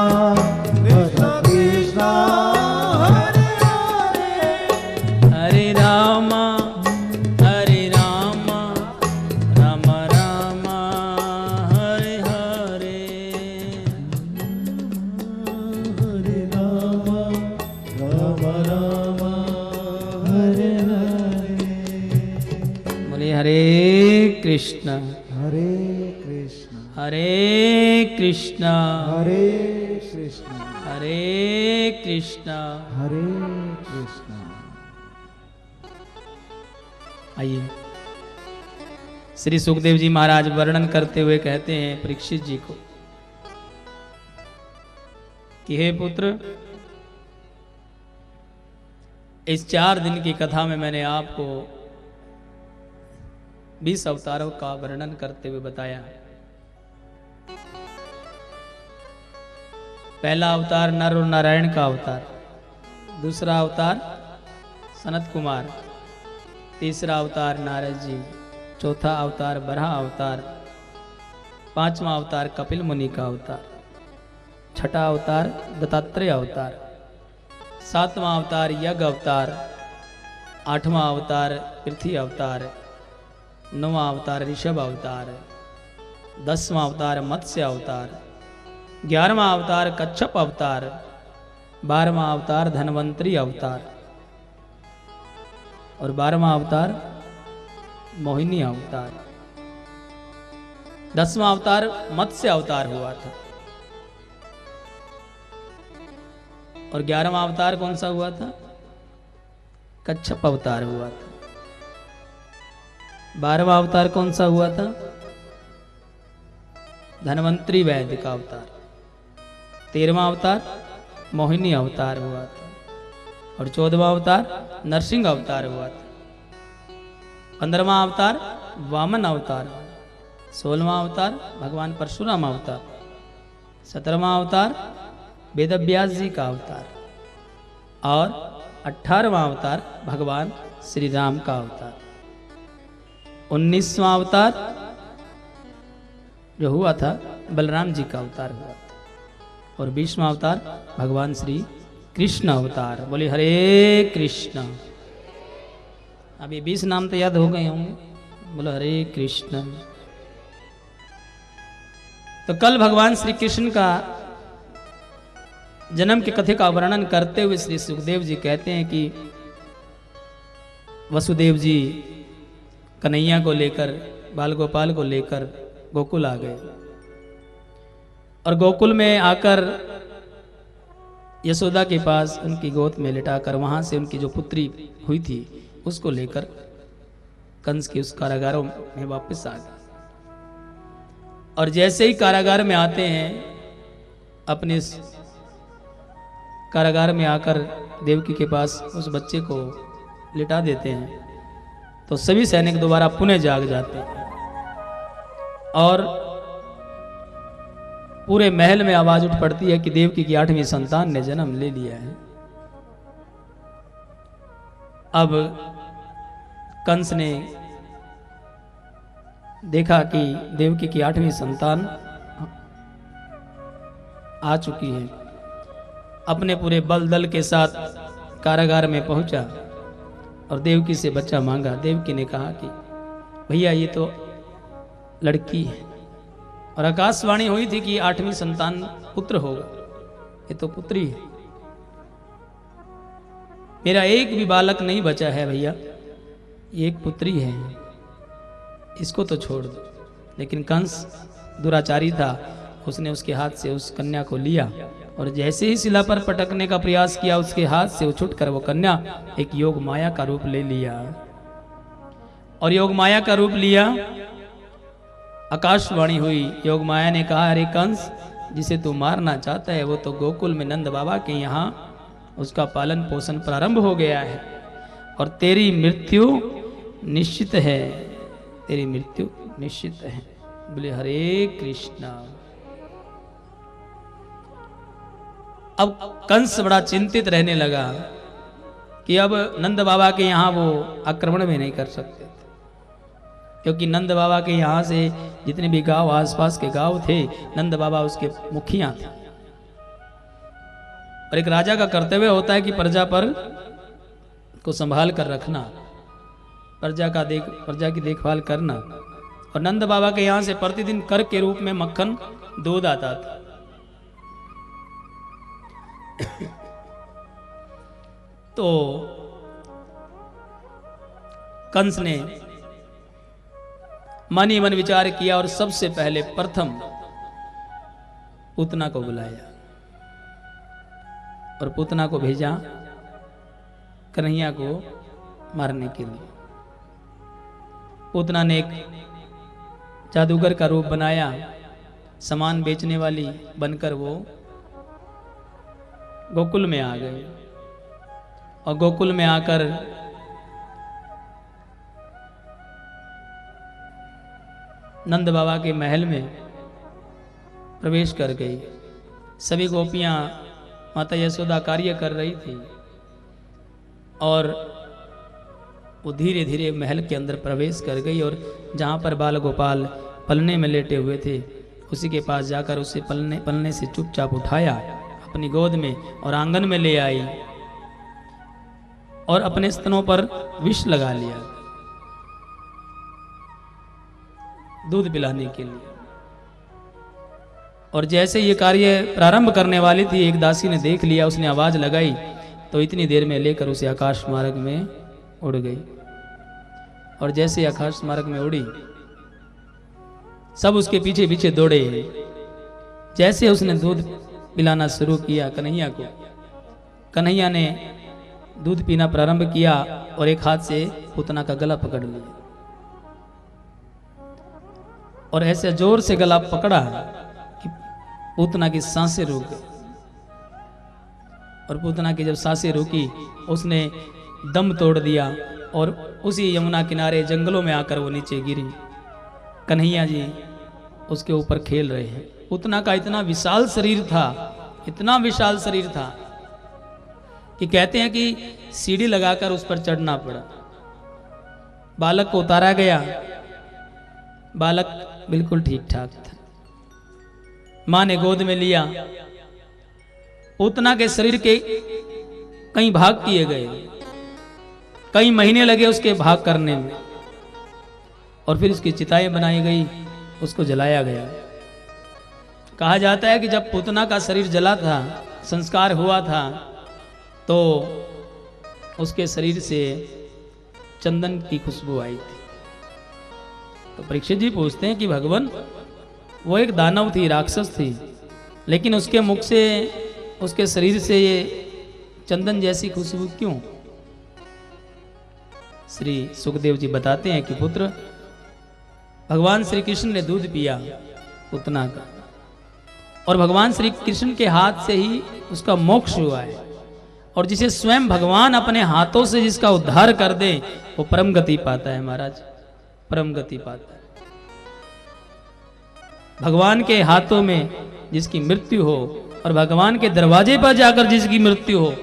कृष्णा कृष्णा, हरे हरे। हरे रामा, हरे रामा, रामा रामा, हरे हरे, हरे रामा, रामा रामा, हरे हरे। बोले हरे कृष्णा, हरे कृष्ण, हरे कृष्णा, हरे कृष्ण, हरे कृष्णा। हरे कृष्ण। आइए श्री सुखदेव जी महाराज वर्णन करते हुए कहते हैं परीक्षित जी को कि हे पुत्र, इस 4 दिन की कथा में मैंने आपको 20 अवतारों का वर्णन करते हुए बताया। पहला अवतार नर और नारायण का अवतार, दूसरा अवतार सनत कुमार, तीसरा अवतार नारद जी, चौथा अवतार बरहा अवतार, 5वां अवतार कपिल मुनि का अवतार, छठा अवतार दत्तात्रेय अवतार, 7वां अवतार यज्ञ अवतार, 8वां अवतार पृथ्वी अवतार, 9वां अवतार ऋषभ अवतार, 10वां अवतार मत्स्य अवतार, 11वां अवतार कच्छप अवतार, 12वां अवतार धन्वंतरी अवतार और 12वां अवतार मोहिनी अवतार। 10वां अवतार मत्स्य अवतार हुआ था और 11वां अवतार कौन सा हुआ था? कच्छप अवतार हुआ था। 12वां अवतार कौन सा हुआ था? धन्वंतरी वैद्य का अवतार। 13वां अवतार मोहिनी अवतार हुआ था और 14वां अवतार नरसिंह अवतार हुआ था। 15वां अवतार वामन अवतार, 16वां अवतार भगवान परशुराम अवतार, 17वां अवतार वेदव्यास जी का अवतार और 18वां अवतार भगवान श्री राम का अवतार। 19वां अवतार जो हुआ था बलराम जी का अवतार हुआ था और 20वां अवतार भगवान श्री कृष्ण अवतार। बोले हरे कृष्ण। अब ये 20 नाम तो याद हो गए होंगे। बोलो हरे कृष्ण। तो कल भगवान श्री कृष्ण का जन्म की कथा का वर्णन करते हुए श्री सुखदेव जी कहते हैं कि वसुदेव जी कन्हैया को लेकर, बाल गोपाल को लेकर गोकुल आ गए और गोकुल में आकर यशोदा के पास उनकी गोद में लिटाकर वहां से उनकी जो पुत्री हुई थी उसको लेकर कंस के उस कारागारों में वापस आ गए। और जैसे ही कारागार में आते हैं, अपने कारागार में आकर देवकी के पास उस बच्चे को लिटा देते हैं तो सभी सैनिक दोबारा पुनः जाग जाते हैं और पूरे महल में आवाज उठ पड़ती है कि देवकी की 8वीं संतान ने जन्म ले लिया है। अब कंस ने देखा कि देवकी की 8वीं संतान आ चुकी है, अपने पूरे बल दल के साथ कारागार में पहुंचा और देवकी से बच्चा मांगा। देवकी ने कहा कि भैया ये तो लड़की है और आकाशवाणी हुई थी कि 8वीं संतान पुत्र होगा, ये तो पुत्री है। मेरा एक भी बालक नहीं बचा है भैया, ये एक पुत्री है, इसको तो छोड़ दो। लेकिन कंस दुराचारी था, उसने उसके हाथ से उस कन्या को लिया और जैसे ही शिला पर पटकने का प्रयास किया, उसके हाथ से उछुटकर वो कन्या एक योग माया का रूप ले लिया और योग माया का रूप लिया। आकाशवाणी हुई, योग माया ने कहा, अरे कंस, जिसे तू मारना चाहता है वो तो गोकुल में नंद बाबा के यहाँ उसका पालन पोषण प्रारंभ हो गया है और तेरी मृत्यु निश्चित है, तेरी मृत्यु निश्चित है। बोले हरे कृष्णा। अब कंस बड़ा चिंतित रहने लगा कि अब नंद बाबा के यहाँ वो आक्रमण भी नहीं कर सकते, क्योंकि नंद बाबा के यहाँ से जितने भी गांव आसपास के गांव थे, नंद बाबा उसके मुखिया थे। और एक राजा का कर्तव्य होता है कि प्रजा पर को संभाल कर रखना, प्रजा की देखभाल करना। और नंद बाबा के यहाँ से प्रतिदिन कर के रूप में मक्खन दूध आता था। तो कंस ने मन ही मन विचार किया और सबसे पहले प्रथम पूतना को बुलाया और पूतना को भेजा कन्हैया को मारने के लिए। पूतना ने एक जादूगर का रूप बनाया, सामान बेचने वाली बनकर वो गोकुल में आ गए। और गोकुल में आकर नंद बाबा के महल में प्रवेश कर गई। सभी गोपियां माता यशोदा कार्य कर रही थी और वो धीरे धीरे महल के अंदर प्रवेश कर गई और जहाँ पर बाल गोपाल पलने में लेटे हुए थे उसी के पास जाकर उसे पलने से चुपचाप उठाया अपनी गोद में और आंगन में ले आई और अपने स्तनों पर विष लगा लिया दूध पिलाने के लिए। और जैसे ये कार्य प्रारंभ करने वाली थी, एक दासी ने देख लिया, उसने आवाज लगाई तो इतनी देर में लेकर उसे आकाश मार्ग में उड़ गई। और जैसे आकाश मार्ग में उड़ी, सब उसके पीछे पीछे दौड़े। जैसे उसने दूध पिलाना शुरू किया कन्हैया को, कन्हैया ने दूध पीना प्रारंभ किया और एक हाथ से पूतना का गला पकड़ लिया और ऐसे जोर से गला पकड़ा कि पूतना की सांसें रुक गई। और पूतना की जब सांसें रुकी, उसने दम तोड़ दिया और उसी यमुना किनारे जंगलों में आकर वो नीचे गिरी। कन्हैया जी उसके ऊपर खेल रहे हैं। पूतना का इतना विशाल शरीर था, इतना विशाल शरीर था कि कहते हैं कि सीढ़ी लगाकर उस पर चढ़ना पड़ा। बालक को उतारा गया, बालक बिल्कुल ठीक ठाक था। मां ने गोद में लिया। पूतना के शरीर के कई भाग किए गए, कई महीने लगे उसके भाग करने में और फिर उसकी चिताएं बनाई गई, उसको जलाया गया। कहा जाता है कि जब पूतना का शरीर जला था, संस्कार हुआ था, तो उसके शरीर से चंदन की खुशबू आई थी। तो परीक्षित जी पूछते हैं कि भगवान, वो एक दानव थी, राक्षस थी, लेकिन उसके मुख से, उसके शरीर से ये चंदन जैसी खुशबू क्यों? श्री सुखदेव जी बताते हैं कि पुत्र, भगवान श्री कृष्ण ने दूध पिया पूतना का और भगवान श्री कृष्ण के हाथ से ही उसका मोक्ष हुआ है। और जिसे स्वयं भगवान अपने हाथों से जिसका उद्धार कर दे वो परम गति पाता है महाराज, परम गति पाता है। भगवान के हाथों में जिसकी मृत्यु हो और भगवान के दरवाजे पर जाकर जिसकी मृत्यु हो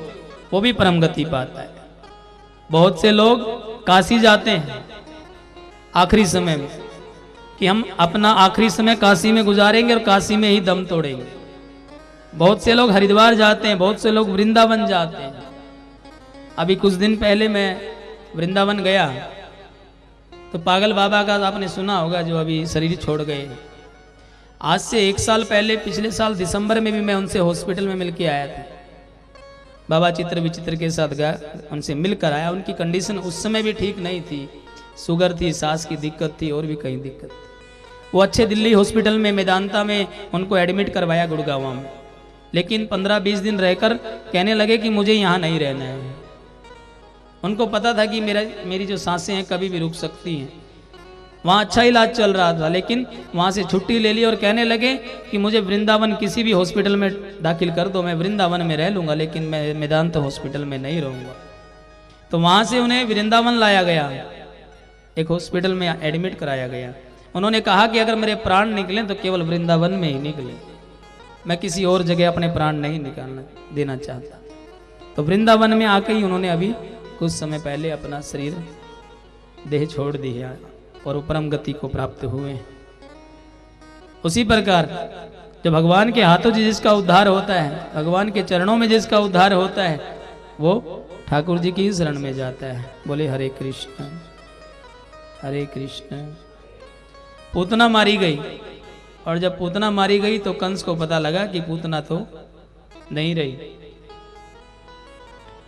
वो भी परम गति पाता है। बहुत से लोग काशी जाते हैं आखिरी समय में कि हम अपना आखिरी समय काशी में गुजारेंगे और काशी में ही दम तोड़ेंगे। बहुत से लोग हरिद्वार जाते हैं, बहुत से लोग वृंदावन जाते हैं। अभी कुछ दिन पहले मैं वृंदावन गया तो पागल बाबा का आपने सुना होगा, जो अभी शरीर छोड़ गए। आज से 1 साल पहले, पिछले साल दिसंबर में भी मैं उनसे हॉस्पिटल में मिलके आया था। बाबा चित्र विचित्र के साथ गया, उनसे मिलकर आया। उनकी कंडीशन उस समय भी ठीक नहीं थी, शुगर थी, सांस की दिक्कत थी और भी कई दिक्कत थी। वो अच्छे दिल्ली हॉस्पिटल में मेदांता में उनको एडमिट करवाया गुड़गांव में, लेकिन 15-20 दिन रहकर कहने लगे कि मुझे यहाँ नहीं रहना है। उनको पता था कि मेरी जो सांसें हैं कभी भी रुक सकती हैं। वहाँ अच्छा इलाज चल रहा था, लेकिन वहाँ से छुट्टी ले ली और कहने लगे कि मुझे वृंदावन किसी भी हॉस्पिटल में दाखिल कर दो, मैं वृंदावन में रह लूँगा, लेकिन मैं मेदांत हॉस्पिटल में नहीं रहूँगा। तो वहाँ से उन्हें वृंदावन लाया गया, एक हॉस्पिटल में एडमिट कराया गया। उन्होंने कहा कि अगर मेरे प्राण निकले तो केवल वृंदावन में ही निकले, मैं किसी और जगह अपने प्राण नहीं निकालना देना चाहता। तो वृंदावन में आके ही उन्होंने अभी कुछ समय पहले अपना शरीर देह छोड़ दिया और परम गति को प्राप्त हुए। उसी प्रकार जब भगवान के हाथों से जिसका उद्धार होता है, भगवान के चरणों में जिसका उद्धार होता है, वो ठाकुर जी की शरण में जाता है। बोले हरे कृष्ण हरे कृष्ण। पूतना मारी गई, और जब पूतना मारी गई तो कंस को पता लगा कि पूतना तो नहीं रही।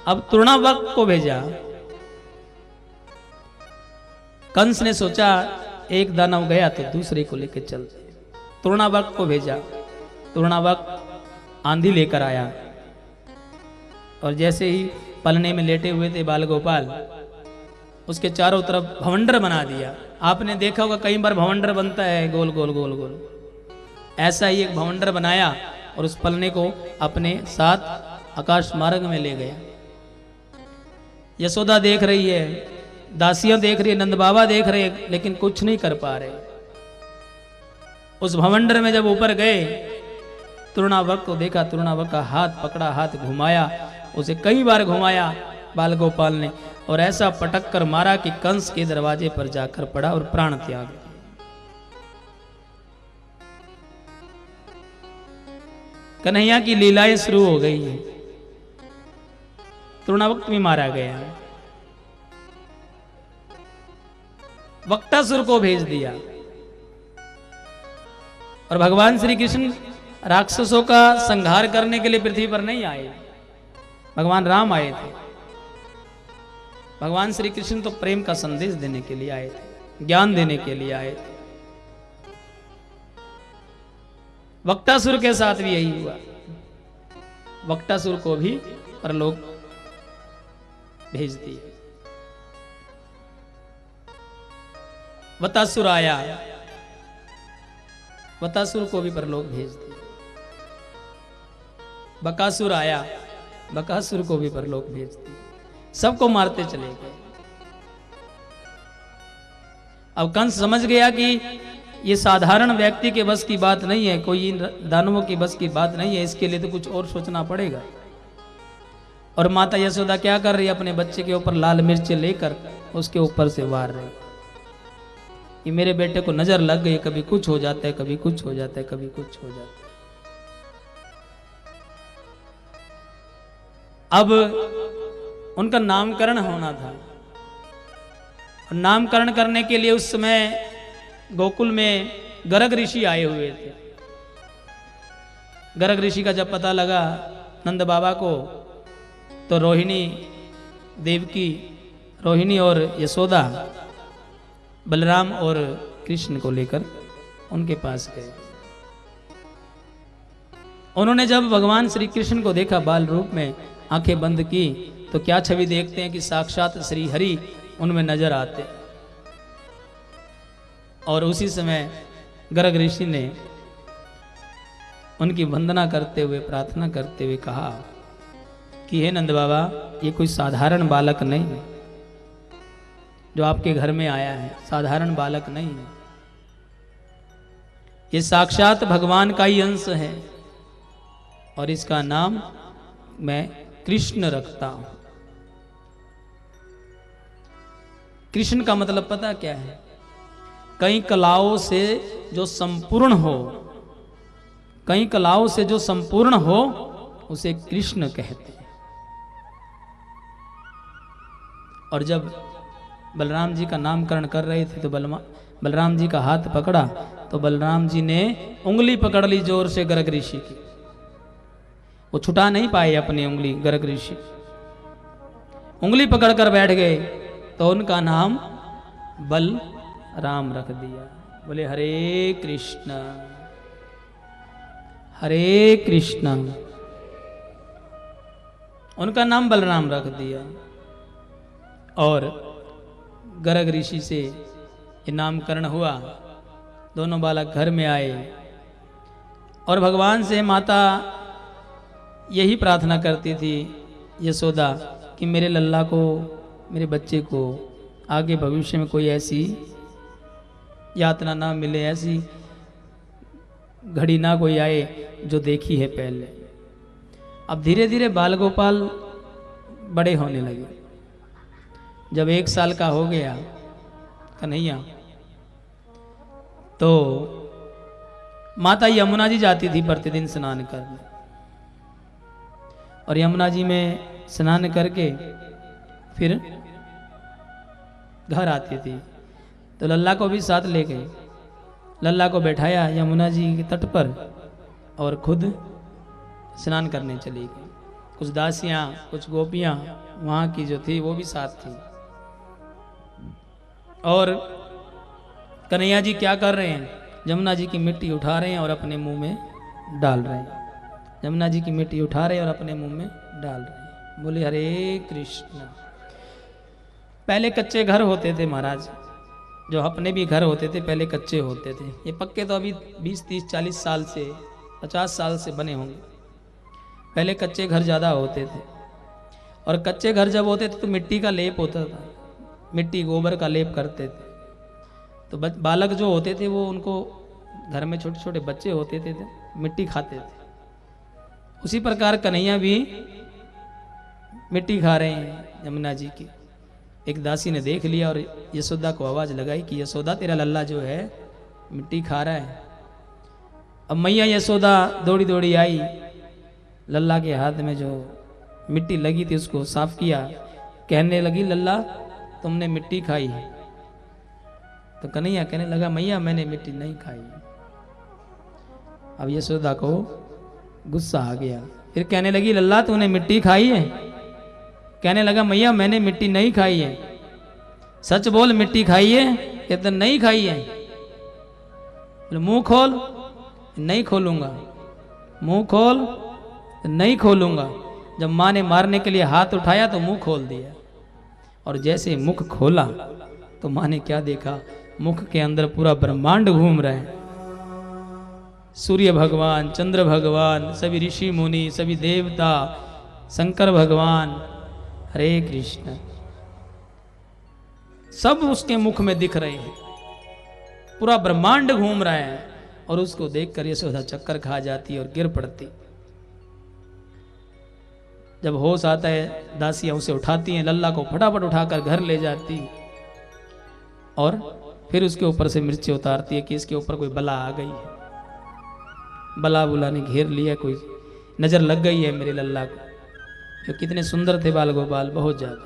अब तृणावर्त को भेजा। कंस ने सोचा एक दानव गया तो दूसरे को लेकर चलते। तृणावर्त को भेजा। तृणावर्त आंधी लेकर आया और जैसे ही पलने में लेटे हुए थे बाल गोपाल, उसके चारों तरफ भवंडर बना दिया। आपने देखा होगा कई बार भवंडर बनता है गोल गोल गोल गोल, ऐसा ही एक भवंडर बनाया और उस पलने को अपने साथ आकाश मार्ग में ले गया। यशोदा देख रही है, दासियां देख रही है, नंद बाबा देख रहे हैं, लेकिन कुछ नहीं कर पा रहे। उस भवंडर में जब ऊपर गए, तृणावक को देखा, तृणावक का हाथ पकड़ा, हाथ घुमाया, उसे कई बार घुमाया बाल गोपाल ने, और ऐसा पटक कर मारा कि कंस के दरवाजे पर जाकर पड़ा और प्राण त्याग दिया। कन्हैया की लीलाएं शुरू हो गई है। तृणावक भी मारा गया, वक्टासुर को भेज दिया, और भगवान श्री कृष्ण राक्षसों का संहार करने के लिए पृथ्वी पर नहीं आए, भगवान राम आए थे। भगवान श्री कृष्ण तो प्रेम का संदेश देने के लिए आए थे, ज्ञान देने के लिए आए थे। वक्टासुर के साथ भी यही हुआ, वक्टासुर को भी परलोक भेज दिए। वतासुर आया, वतासुर को भी परलोक भेज दिया। बकासुर आया, बकासुर को भी परलोक भेज दिया। सबको मारते चले गए। अब कंस समझ गया कि ये साधारण व्यक्ति के बस की बात नहीं है, कोई इन दानवों की बस की बात नहीं है, इसके लिए तो कुछ और सोचना पड़ेगा। और माता यशोदा क्या कर रही है, अपने बच्चे के ऊपर लाल मिर्च लेकर उसके ऊपर से वार रही। ये मेरे बेटे को नजर लग गई, कभी कुछ हो जाता है, कभी कुछ हो जाता है, कभी कुछ हो जाता है। अब उनका नामकरण होना था। नामकरण करने के लिए उस समय गोकुल में गर्ग ऋषि आए हुए थे। गर्ग ऋषि का जब पता लगा नंद बाबा को, तो रोहिणी देवकी, रोहिणी और यशोदा बलराम और कृष्ण को लेकर उनके पास गए। उन्होंने जब भगवान श्री कृष्ण को देखा बाल रूप में, आंखें बंद की, तो क्या छवि देखते हैं कि साक्षात श्री हरि उनमें नजर आते। और उसी समय गर्ग ऋषि ने उनकी वंदना करते हुए, प्रार्थना करते हुए कहा कि हे नंद बाबा, ये कोई साधारण बालक नहीं है जो आपके घर में आया है, साधारण बालक नहीं है, ये साक्षात भगवान का ही अंश है, और इसका नाम मैं कृष्ण रखता हूं। कृष्ण का मतलब पता क्या है? कई कलाओं से जो संपूर्ण हो, कई कलाओं से जो संपूर्ण हो, उसे कृष्ण कहते हैं। और जब बलराम जी का नामकरण कर रहे थे तो बलराम जी का हाथ पकड़ा, तो बलराम जी ने उंगली पकड़ ली जोर से गर्ग ऋषि की। वो छुटा नहीं पाए अपनी उंगली, गर्ग ऋषि उंगली पकड़कर बैठ गए, तो उनका नाम बलराम रख दिया। बोले हरे कृष्ण हरे कृष्ण, उनका नाम बलराम रख दिया। और गर्ग ऋषि से ये नामकरण हुआ। दोनों बालक घर में आए और भगवान से माता यही प्रार्थना करती थी यशोदा कि मेरे लल्ला को, मेरे बच्चे को आगे भविष्य में कोई ऐसी यातना ना मिले, ऐसी घड़ी ना कोई आए जो देखी है पहले। अब धीरे धीरे बाल गोपाल बड़े होने लगे। जब 1 साल का हो गया कन्हैया, तो माता यमुना जी जाती थी प्रतिदिन स्नान करने, और यमुना जी में स्नान करके फिर घर आती थी। तो लल्ला को भी साथ ले गए, लल्ला को बैठाया यमुना जी के तट पर और खुद स्नान करने चली गई। कुछ दासियां, कुछ गोपियां वहां की जो थी वो भी साथ थी। और कन्हैया जी क्या कर रहे हैं? यमुना जी की मिट्टी उठा रहे हैं और अपने मुंह में डाल रहे हैं। यमुना जी की मिट्टी उठा रहे हैं और अपने मुंह में डाल रहे हैं। बोले हरे कृष्ण। पहले कच्चे घर होते थे महाराज, जो अपने भी घर होते थे पहले कच्चे होते थे। ये पक्के तो अभी 20, 30, 40 साल से 50 साल से बने होंगे। पहले कच्चे घर ज़्यादा होते थे, और कच्चे घर जब होते थे तो मिट्टी का लेप होता था, मिट्टी गोबर का लेप करते थे। तो बालक जो होते थे वो उनको, घर में छोटे छोटे बच्चे होते थे मिट्टी खाते थे। उसी प्रकार कन्हैया भी मिट्टी खा रहे हैं यमुना जी की। एक दासी ने देख लिया और यशोदा को आवाज लगाई कि यशोदा तेरा लल्ला जो है मिट्टी खा रहा है। अब मैया यशोदा दौड़ी दौड़ी आई, लल्ला के हाथ में जो मिट्टी लगी थी उसको साफ किया, कहने लगी लल्ला तुमने मिट्टी खाई है। तो कन्हैया कहने लगा मैया मैंने मिट्टी नहीं खाई। अब यशोदा को गुस्सा आ गया, फिर कहने लगी लल्ला तूने मिट्टी खाई है। कहने लगा मैया मैंने मिट्टी नहीं खाई है, सच बोल मिट्टी खाई है? कहते नहीं खाई है। मुंह खोल, नहीं खोलूंगा। मुंह खोल, नहीं खोलूंगा। जब माँ ने मारने के लिए हाथ उठाया तो मुंह खोल दिया, और जैसे मुख खोला तो माँ ने क्या देखा, मुख के अंदर पूरा ब्रह्मांड घूम रहा है। सूर्य भगवान, चंद्र भगवान, सभी ऋषि मुनि, सभी देवता, शंकर भगवान, हरे कृष्ण, सब उसके मुख में दिख रहे हैं। पूरा ब्रह्मांड घूम रहा है, और उसको देखकर यशोदा चक्कर खा जाती और गिर पड़ती। जब होश आता है दासियां उसे उठाती हैं, लल्ला को फटाफट उठाकर घर ले जाती, और फिर उसके ऊपर से मिर्ची उतारती है कि इसके ऊपर कोई बला आ गई है, बला बुला ने घेर लिया, कोई नजर लग गई है मेरे लल्ला को। जो कितने सुंदर थे बाल गोपाल, बहुत ज्यादा।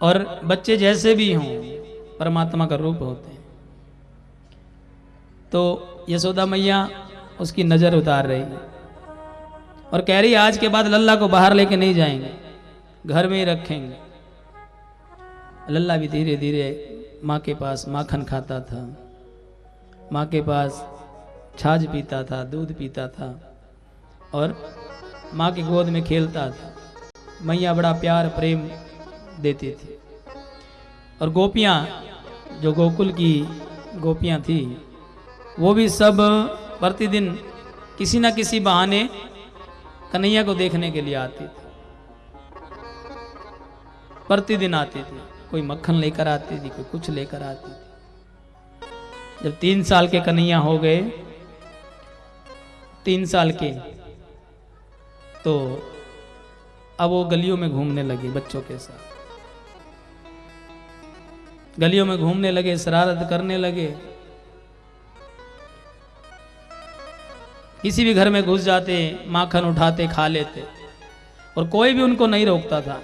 और बच्चे जैसे भी हों परमात्मा का रूप होते हैं। तो यशोदा मैया उसकी नजर उतार रही है और कह रही आज के बाद लल्ला को बाहर लेके नहीं जाएंगे, घर में ही रखेंगे। लल्ला भी धीरे धीरे माँ के पास माखन खाता था, माँ के पास छाछ पीता था, दूध पीता था, और माँ की गोद में खेलता था। मैया बड़ा प्यार प्रेम देती थी। और गोपियाँ, जो गोकुल की गोपियाँ थी, वो भी सब प्रतिदिन किसी न किसी बहाने कन्हैया को देखने के लिए आती थी। प्रतिदिन आती थी, कोई मक्खन लेकर आती थी, कोई कुछ लेकर आती थी। जब 3 साल के कन्हैया हो गए, 3 साल के, तो अब वो गलियों में घूमने लगे बच्चों के साथ। गलियों में घूमने लगे, शरारत करने लगे। किसी भी घर में घुस जाते, माखन उठाते, खा लेते, और कोई भी उनको नहीं रोकता था।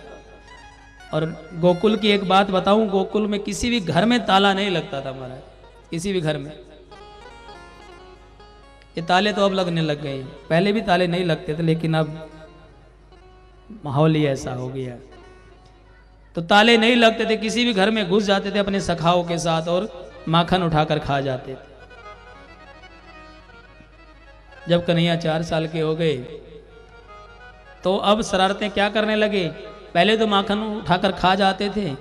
और गोकुल की एक बात बताऊं, गोकुल में किसी भी घर में ताला नहीं लगता था महाराज, किसी भी घर में। ये ताले तो अब लगने लग गए, पहले भी ताले नहीं लगते थे, लेकिन अब माहौल ही ऐसा हो गया। तो ताले नहीं लगते थे, किसी भी घर में घुस जाते थे अपने सखाओं के साथ और माखन उठाकर खा जाते थे। जब कन्हैया 4 साल के हो गए तो अब शरारतें क्या करने लगे। पहले तो माखन उठाकर खा जाते थे,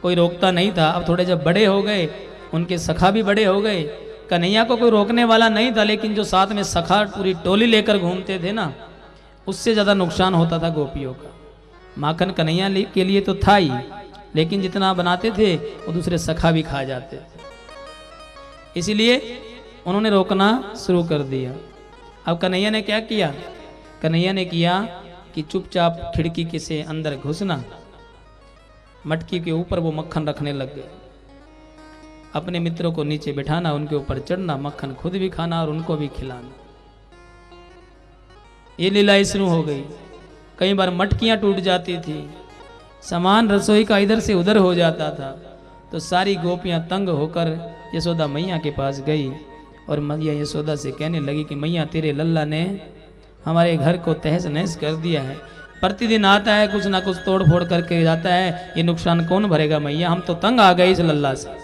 कोई रोकता नहीं था। अब थोड़े जब बड़े हो गए, उनके सखा भी बड़े हो गए, कन्हैया को कोई रोकने वाला नहीं था, लेकिन जो साथ में सखा पूरी टोली लेकर घूमते थे ना, उससे ज़्यादा नुकसान होता था गोपियों का। माखन कन्हैया के लिए तो था ही, लेकिन जितना बनाते थे वो दूसरे सखा भी खा जाते थे। इसीलिए उन्होंने रोकना शुरू कर दिया। अब कन्हैया ने क्या किया, कन्हैया ने किया कि चुपचाप खिड़की के से अंदर घुसना, मटकी के ऊपर वो मक्खन रखने लग गए। अपने मित्रों को नीचे बिठाना, उनके ऊपर चढ़ना, मक्खन खुद भी खाना और उनको भी खिलाना। ये लीला शुरू हो गई। कई बार मटकियां टूट जाती थी, सामान रसोई का इधर से उधर हो जाता था। तो सारी गोपियां तंग होकर यशोदा मैया के पास गई और मैया यशोदा से कहने लगी कि मैया तेरे लल्ला ने हमारे घर को तहस नहस कर दिया है। प्रतिदिन आता है, कुछ ना कुछ तोड़ फोड़ करके जाता है, ये नुकसान कौन भरेगा मैया, हम तो तंग आ गए इस लल्ला से।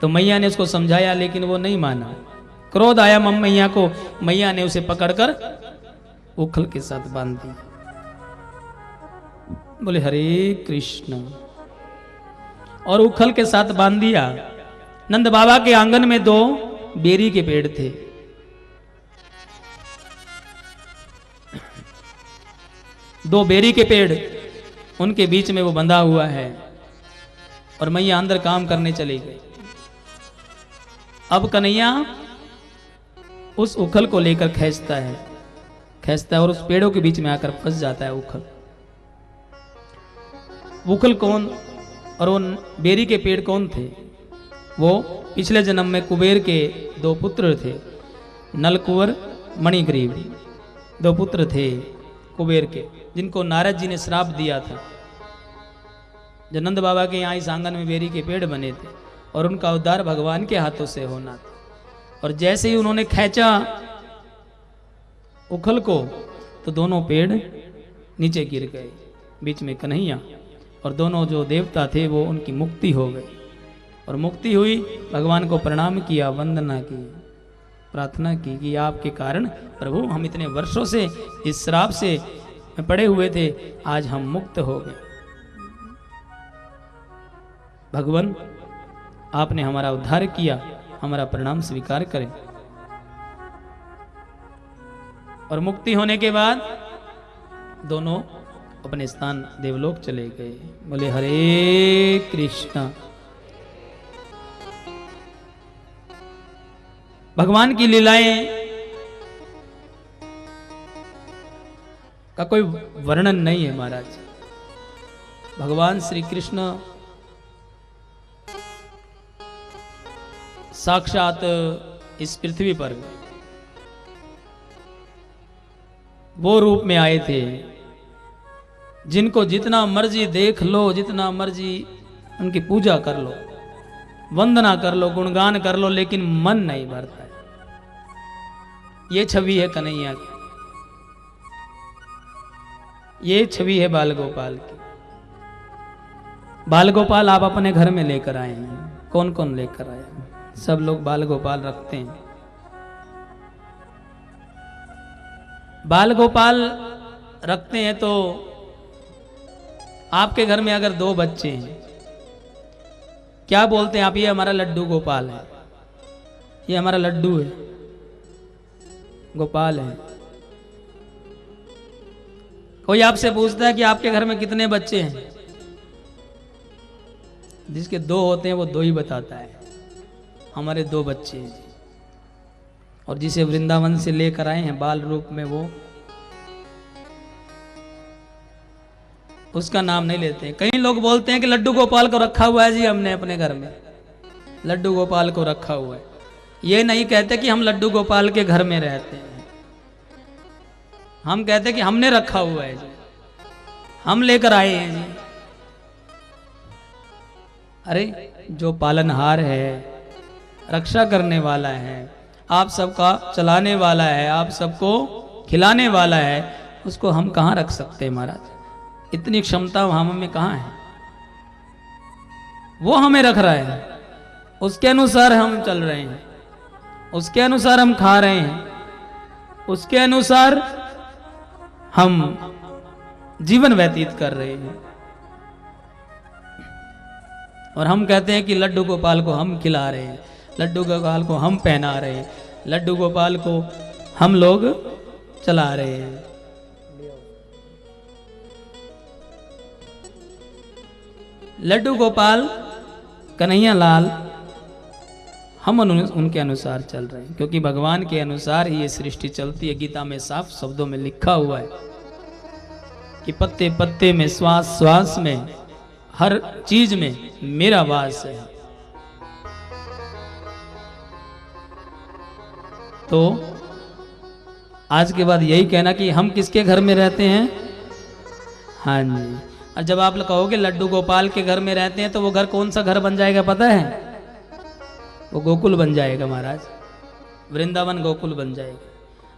तो मैया ने उसको समझाया, लेकिन वो नहीं माना। क्रोध आया मैया को, मैया ने उसे पकड़कर उखल के साथ बांध दी। बोले हरे कृष्ण, और उखल के साथ बांध दिया। नंद बाबा के आंगन में 2 बेरी के पेड़ थे। दो बेरी के पेड़, उनके बीच में वो बंधा हुआ है और मैया अंदर काम करने चली गई। अब कन्हैया उस उखल को लेकर खींचता है और उस पेड़ों के बीच में आकर फंस जाता है उखल। उखल कौन और वो बेरी के पेड़ कौन थे? वो पिछले जन्म में कुबेर के 2 पुत्र थे, नलकुंवर मणिग्रीव। 2 पुत्र थे कुबेर के, जिनको नारद जी ने श्राप दिया था। जो नंद बाबा के यहाँ इस आंगन में बेरी के पेड़ बने थे और उनका उद्धार भगवान के हाथों से होना था। और जैसे ही उन्होंने खींचा उखल को तो दोनों पेड़ नीचे गिर गए, बीच में कन्हैया और दोनों जो देवता थे वो उनकी मुक्ति हो गई। और मुक्ति हुई, भगवान को प्रणाम किया, वंदना की, प्रार्थना की कि आपके कारण प्रभु हम इतने वर्षों से इस श्राप से पड़े हुए थे, आज हम मुक्त हो गए। भगवान आपने हमारा उद्धार किया, हमारा प्रणाम स्वीकार करें। और मुक्ति होने के बाद दोनों अपने स्थान देवलोक चले गए। बोले हरे कृष्णा। भगवान की लीलाएं का कोई वर्णन नहीं है महाराज। भगवान श्री कृष्ण साक्षात इस पृथ्वी पर वो रूप में आए थे जिनको जितना मर्जी देख लो, जितना मर्जी उनकी पूजा कर लो, वंदना कर लो, गुणगान कर लो, लेकिन मन नहीं भरता है। ये छवि है कन्हैया की, ये छवि है बाल गोपाल की। बाल गोपाल आप अपने घर में लेकर आए हैं। कौन कौन लेकर आए हैं? सब लोग बाल गोपाल रखते हैं। बाल गोपाल रखते हैं तो आपके घर में अगर 2 बच्चे हैं, क्या बोलते हैं आप? ये हमारा लड्डू गोपाल है, ये हमारा लड्डू है, गोपाल है। कोई आपसे पूछता है कि आपके घर में कितने बच्चे हैं? जिसके 2 होते हैं वो 2 ही बताता है, हमारे 2 बच्चे हैं। और जिसे वृंदावन से लेकर आए हैं बाल रूप में, वो उसका नाम नहीं लेते हैं। कई लोग बोलते हैं कि लड्डू गोपाल को रखा हुआ है जी हमने अपने घर में, लड्डू गोपाल को रखा हुआ है। ये नहीं कहते कि हम लड्डू गोपाल के घर में रहते हैं, हम कहते हैं कि हमने रखा हुआ है जी, हम लेकर आए हैं जी। अरे जो पालनहार है, रक्षा करने वाला है, आप सबका चलाने वाला है, आप सबको खिलाने वाला है, उसको हम कहाँ रख सकते हैं महाराज? इतनी क्षमता हम में कहाँ है? वो हमें रख रहा है, उसके अनुसार हम चल रहे हैं, उसके अनुसार हम खा रहे हैं, उसके अनुसार हम जीवन व्यतीत कर रहे हैं। और हम कहते हैं कि लड्डू गोपाल को हम खिला रहे हैं, लड्डू गोपाल को हम पहना रहे हैं, लड्डू गोपाल को हम लोग चला रहे हैं। लड्डू गोपाल कन्हैया लाल हम उनके अनुसार चल रहे हैं, क्योंकि भगवान के अनुसार ही ये सृष्टि चलती है। गीता में साफ शब्दों में लिखा हुआ है कि पत्ते पत्ते में, श्वास श्वास में, हर चीज में मेरा वास है। तो आज के बाद यही कहना कि हम किसके घर में रहते हैं? हाँ जी। और जब आप कहोगे लड्डू गोपाल के घर में रहते हैं, तो वो घर कौन सा घर बन जाएगा पता है? वो गोकुल बन जाएगा महाराज, वृंदावन गोकुल बन जाएगा।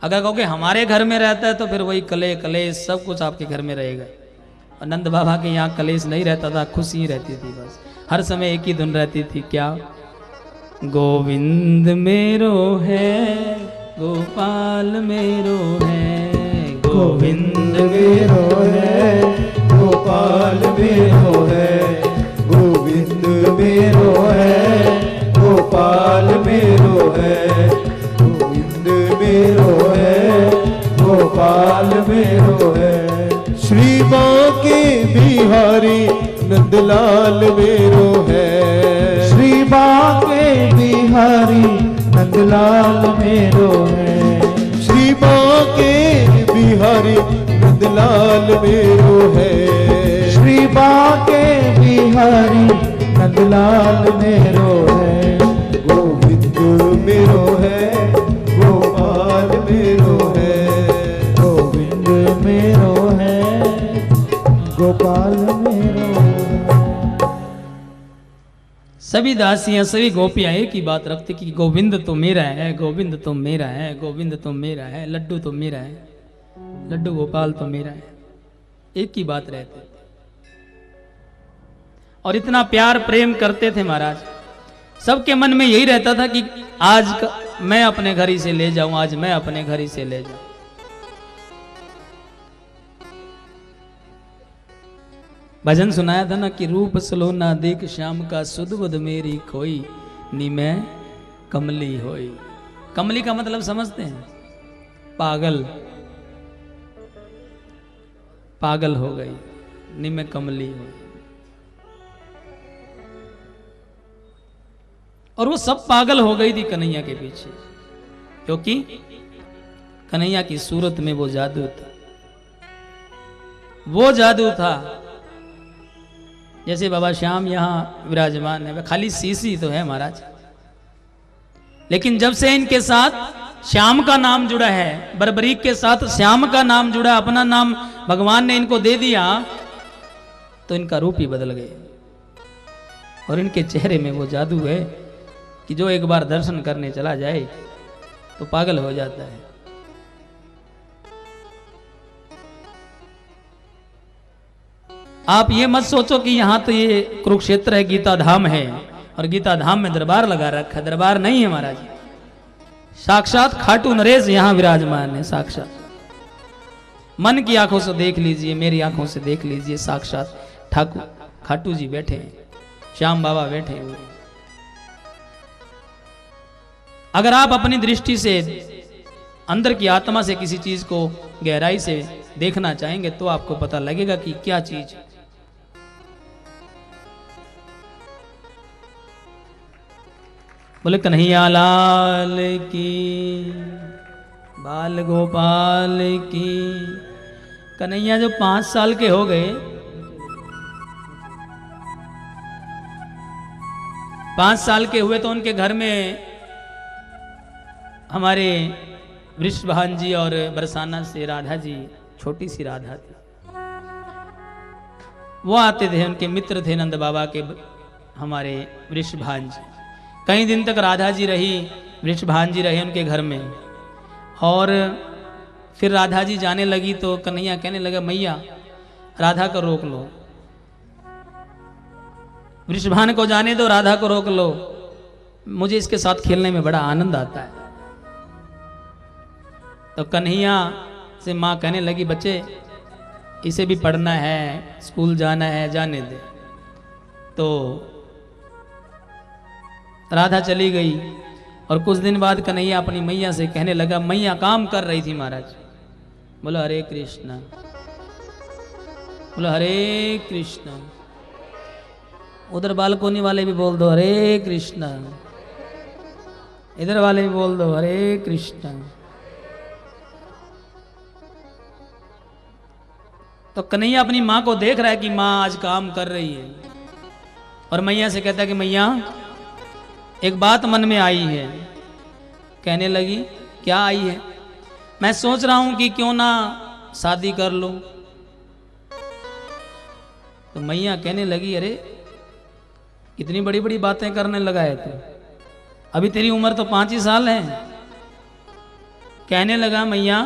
अगर कहोगे हमारे घर में रहता है, तो फिर वही कले कलेश सब कुछ आपके घर में रहेगा। और नंद बाबा के यहाँ कलेश नहीं रहता था, खुशी रहती थी, बस हर समय एक ही धुन रहती थी, क्या? गोविंद मेरो है, गोपाल मेरो है, गोविंद मेरो है, गोपाल बिहारी नंदलाल मेरो है। श्री बांके बिहारी नंदलाल मेरो है। श्री बांके बिहारी नंदलाल मेरो है। श्री बांके बिहारी नंदलाल मेरो है। गोविंद मेरो है, गोपाल मेरो है। गोविंद मेरो है, गोपाल मेरो है। सभी दासियां सभी गोपियां एक ही बात रखती कि गोविंद तो मेरा है, गोविंद तो मेरा है, गोविंद तो मेरा है, लड्डू तो मेरा है, लड्डू गोपाल तो मेरा है। एक ही बात रहती थी और इतना प्यार प्रेम करते थे महाराज। सबके मन में यही रहता था कि आज मैं अपने घर ही से ले जाऊं, आज मैं अपने घर ही से ले जाऊं। भजन सुनाया था ना कि रूप सलोना देख श्याम का सुधबुध मेरी खोई, नी मैं कमली होई। कमली का मतलब समझते हैं? पागल, पागल हो गई, नी मैं कमली हुई। और वो सब पागल हो गई थी कन्हैया के पीछे, क्योंकि कन्हैया की सूरत में वो जादू था। वो जादू था जैसे बाबा श्याम यहां विराजमान है, खाली सीसी तो है महाराज, लेकिन जब से इनके साथ श्याम का नाम जुड़ा है, बरबरीक के साथ श्याम का नाम जुड़ा, अपना नाम भगवान ने इनको दे दिया, तो इनका रूप ही बदल गए। और इनके चेहरे में वो जादू है कि जो एक बार दर्शन करने चला जाए तो पागल हो जाता है। आप ये मत सोचो कि यहां तो ये कुरुक्षेत्र है, गीता धाम है और गीता धाम में दरबार लगा रखा है। दरबार नहीं है महाराज, साक्षात खाटू नरेश यहां विराजमान है। साक्षात मन की आंखों से देख लीजिए, मेरी आंखों से देख लीजिए, साक्षात ठाकुर खाटू जी बैठे हैं, श्याम बाबा बैठे हुए। अगर आप अपनी दृष्टि से अंदर की आत्मा से किसी चीज को गहराई से देखना चाहेंगे तो आपको पता लगेगा कि क्या चीज। बोले कन्हैया लाल की, बाल गोपाल की। कन्हैया जो 5 साल के हो गए, 5 साल के हुए तो उनके घर में हमारे वृषभान जी और बरसाना से राधा जी, छोटी सी राधा थी, वो आते थे। उनके मित्र थे नंद बाबा के हमारे वृषभान जी। कई दिन तक राधा जी रही, वृषभान जी रहे उनके घर में। और फिर राधा जी जाने लगी तो कन्हैया कहने लगा मैया राधा को रोक लो, वृषभान को जाने दो, राधा को रोक लो, मुझे इसके साथ खेलने में बड़ा आनंद आता है। तो कन्हैया से माँ कहने लगी बच्चे इसे भी पढ़ना है, स्कूल जाना है, जाने दे। तो राधा चली गई और कुछ दिन बाद कन्हैया अपनी मैया से कहने लगा, मैया काम कर रही थी महाराज, बोला हरे कृष्णा, बोला हरे कृष्णा। उधर बालकोनी वाले भी बोल दो हरे कृष्णा, इधर वाले भी बोल दो हरे कृष्णा। तो कन्हैया अपनी माँ को देख रहा है कि माँ आज काम कर रही है, और मैया से कहता है कि मैया एक बात मन में आई है। कहने लगी क्या आई है? मैं सोच रहा हूं कि क्यों ना शादी कर लूं। तो मैया कहने लगी अरे कितनी बड़ी बड़ी बातें करने लगा है तू, अभी तेरी उम्र तो 5 ही साल है। कहने लगा मैया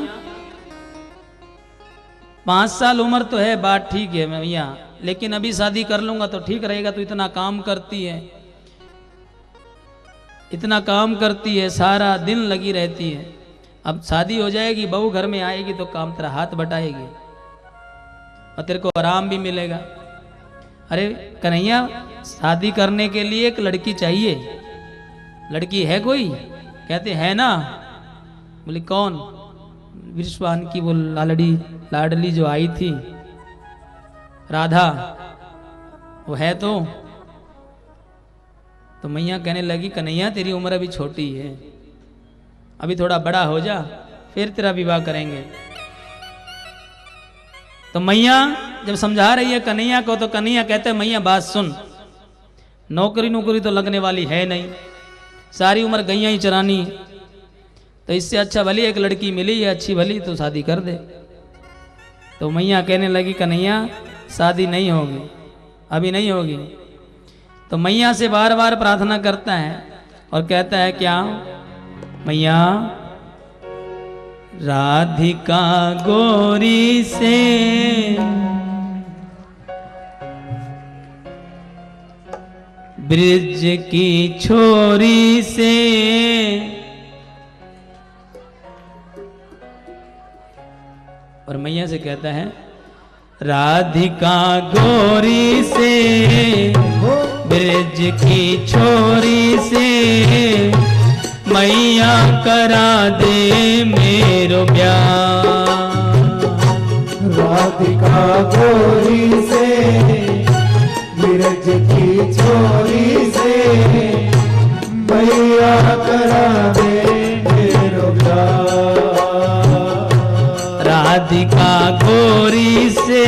5 साल उम्र तो है, बात ठीक है मैया, लेकिन अभी शादी कर लूंगा तो ठीक रहेगा। तू इतना काम करती है, इतना काम करती है, सारा दिन लगी रहती है। अब शादी हो जाएगी, बहू घर में आएगी तो काम तेरा हाथ बटाएगी और तेरे को आराम भी मिलेगा। अरे कन्हैया शादी करने के लिए एक लड़की चाहिए, लड़की है कोई? कहते है ना। बोले कौन? वृषभान की वो लाडली जो आई थी राधा, वो है तो मैया कहने लगी कन्हैया तेरी उम्र अभी छोटी है, अभी थोड़ा बड़ा हो जा फिर तेरा विवाह करेंगे। तो मैया जब समझा रही है कन्हैया को तो कन्हैया कहते हैं मैया बात सुन, नौकरी नौकरी तो लगने वाली है नहीं, सारी उम्र गैया ही चरानी, तो इससे अच्छा भली एक लड़की मिली है अच्छी भली तो शादी कर दे। तो मैया कहने लगी कन्हैया शादी नहीं होगी, अभी नहीं होगी। तो मैया से बार बार प्रार्थना करता है और कहता है क्या मैया राधिका गोरी से ब्रिज की छोरी से और मैया से कहता है राधिका गोरी से ब्रिज की छोरी से मैया करा दे मेरो ब्याह। राधिका गोरी से ब्रिज की छोरी से मैया करा दे मेरो ब्याह। राधिका गोरी से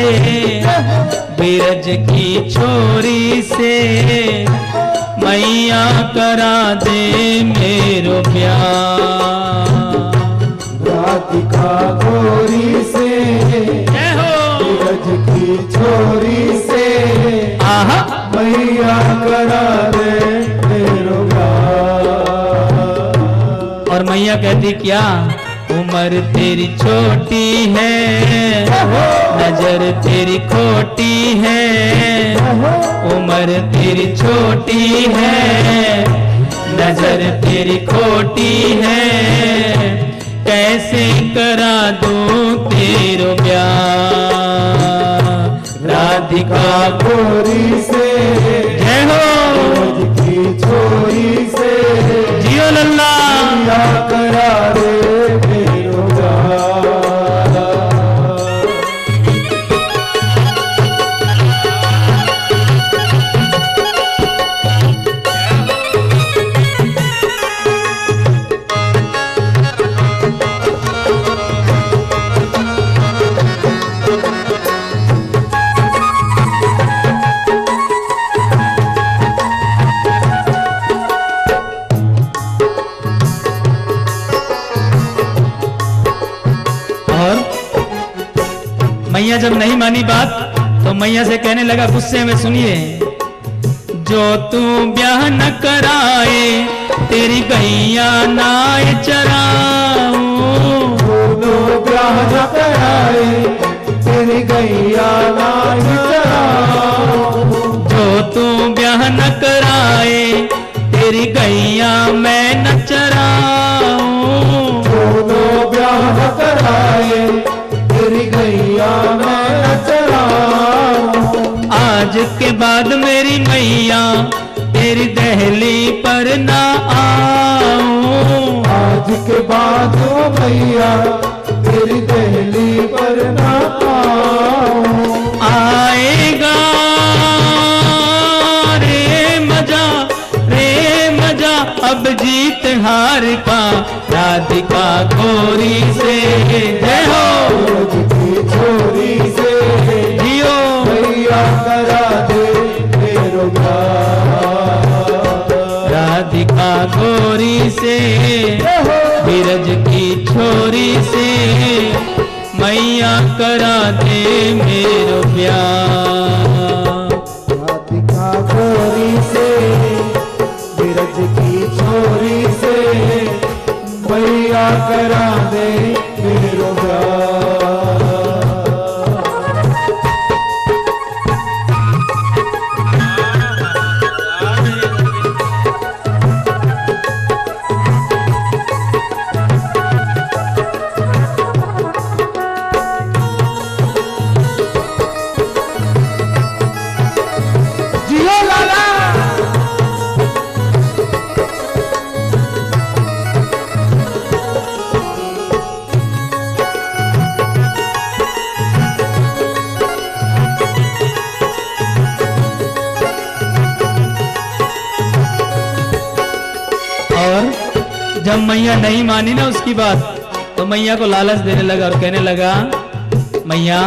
ब्रिज की छोरी से मैया करा दे मेरो ब्याह। राधिका गोरी से ब्रिज की छोरी से मैया करा दे मेरो ब्याह। और मैया कहती क्या उम्र तेरी छोटी है नजर तेरी खोटी है, उम्र तेरी छोटी है नजर तेरी खोटी है, कैसे करा दूं तेरो ब्याह। राधिका गोरी से जय हो ब्रिज की छोरी से जियो लल्ला करा दे मेरो ब्याह। मैया जब नहीं मानी बात तो मैया से कहने लगा गुस्से में सुनिए जो तू ब्याह न कराए तेरी गैया नाय चराऊं। जो ब्याह न कराए तेरी गैया नाय चराऊं। जो तू ब्याह न कराए तेरी गैया मैं न चराऊं। जो ब्याह न कराए तेरी गैया मैं न चराऊं। आज के बाद मेरी मैया तेरी दहली पर ना आऊं। आज के बाद मैया तेरी दहली पर ना आऊं। आएगा रे मजा अब जीत हार का राधिका गोरी से जय हो। ब्रिज की छोरी से जियो मैया करा दे मेरो ब्याह। राधिका गोरी से ब्रिज की छोरी से मैया करा दे मेरो ब्याह। राधिका गोरी से ब्रिज की छोरी से मैया करा दे मेरो ब्याह। जब मैया नहीं मानी ना उसकी बात, तो मैया को लालच देने लगा और कहने लगा, मैया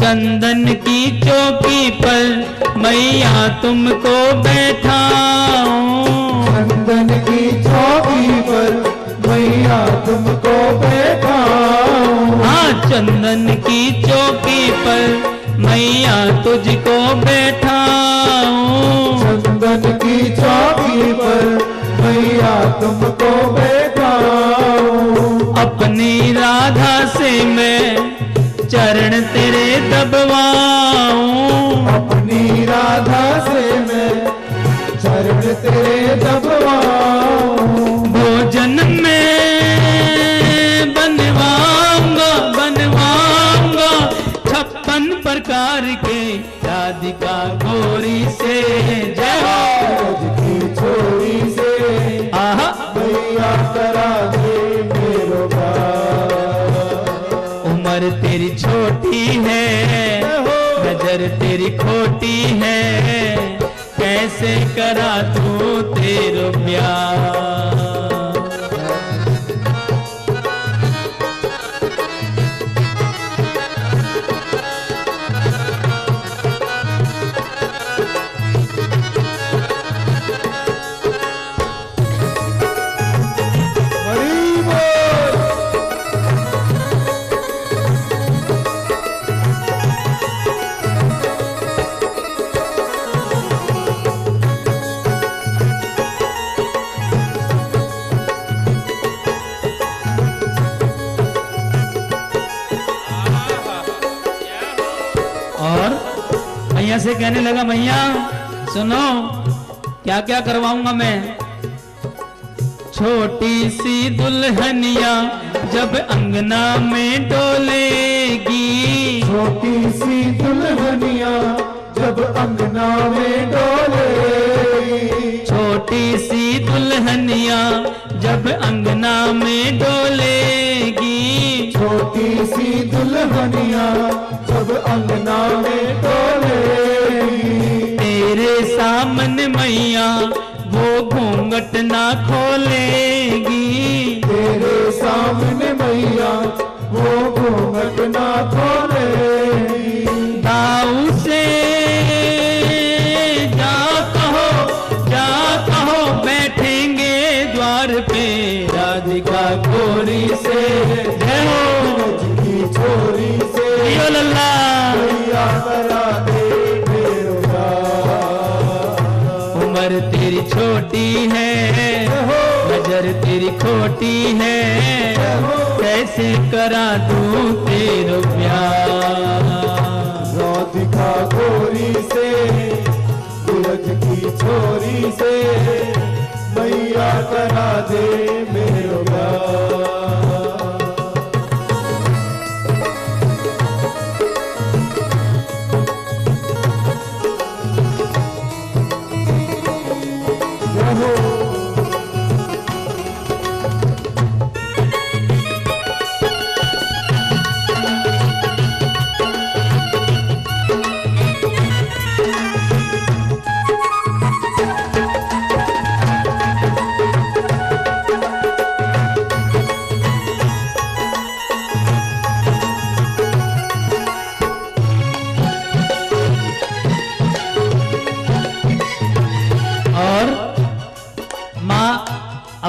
चंदन की चौकी पर मैया तुमको बैठाऊं, चंदन की चौकी पर मैया तुमको बैठाऊं, हाँ चंदन की चौकी पर मैया तुझको बैठाऊं, चंदन की चौकी पर मैया तुमको बैठाऊं, अपनी राधा से मैं चरण तेरे दबवाऊं, अपनी राधा से मैं चरण तेरे दबवाऊं, भोजन में बनवाऊंगा 56 प्रकार के राधिका गौरी से, जय हो की छोरी से आहा मैया करा दे मेरो उम्र तेरी छोटी है, नजर तेरी खोटी है, कैसे करा तू तेरो प्यार। मैया से कहने लगा, मैया सुनो क्या क्या करवाऊंगा मैं। छोटी सी दुल्हनिया जब अंगना में डोलेगी, छोटी सी दुल्हनिया जब अंगना में डोलेगी, छोटी सी दुल्हनिया जब अंगना में डोलेगी, छोटी सी दुल्हनिया जब अंगना में डोलेगी, तेरे सामने मैया वो घूंघट ना खोलेगी, तेरे सामने मैया वो घूंघट ना खोलेगी, दाऊ से जा कहो बैठेंगे द्वार पे राधिका गोरी से, जय हो की छोरी से जियो लल्ला मैया करा दे मेरो प्यार। उम्र तेरी छोटी है, नजर तेरी खोटी है, कैसे करा दूं तेरो प्यार। राधिका गोरी से सूरज की छोरी से मैया करा दे मेरो प्यार।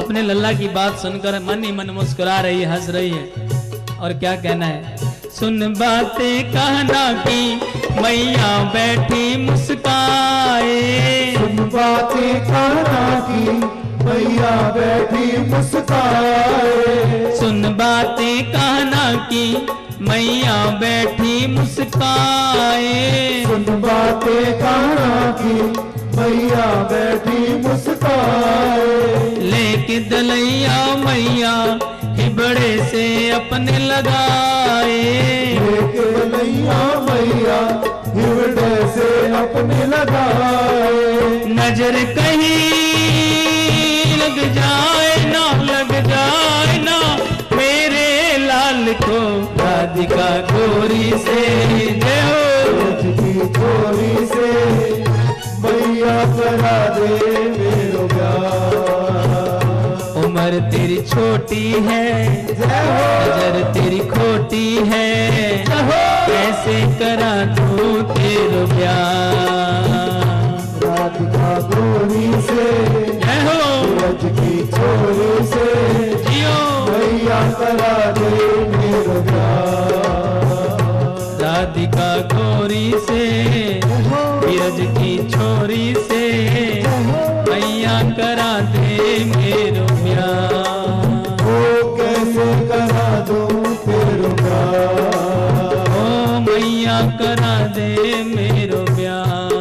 अपने लल्ला की बात सुनकर मन ही मन मुस्कुरा रही है, हंस रही है। और क्या कहना है, सुन बातें कहना की मैया बैठी मुस्काए, सुन बातें कहना की मैया बैठी मुस्काए, सुन बातें कहना की मैया बैठी मुस्काए, सुन बातें कहना की मैया बैठी मुस्काए, लेके दलैया मैया हिबड़े से अपने लगाए, लेके दलैया मैया हिबड़े से अपने लगाए, नजर कहीं लग जाए ना मेरे लाल को राधिका गोरी से, जय हो की गोरी से मैया करा दे मेरो प्यार। उम्र उम्र तेरी छोटी है, नजर तेरी खोटी है, कैसे करा दूं तेरो प्यार। राधिका गोरी से जय हो सूरज की छोरी से जियो मैया करा दे मेरो प्यार। राधिका गोरी से बीरज की छोरी से मैया करा दे मेरो प्यार। ओ कैसे करा दूं तेरो प्यार, ओ मैया करा दे मेरो प्यार।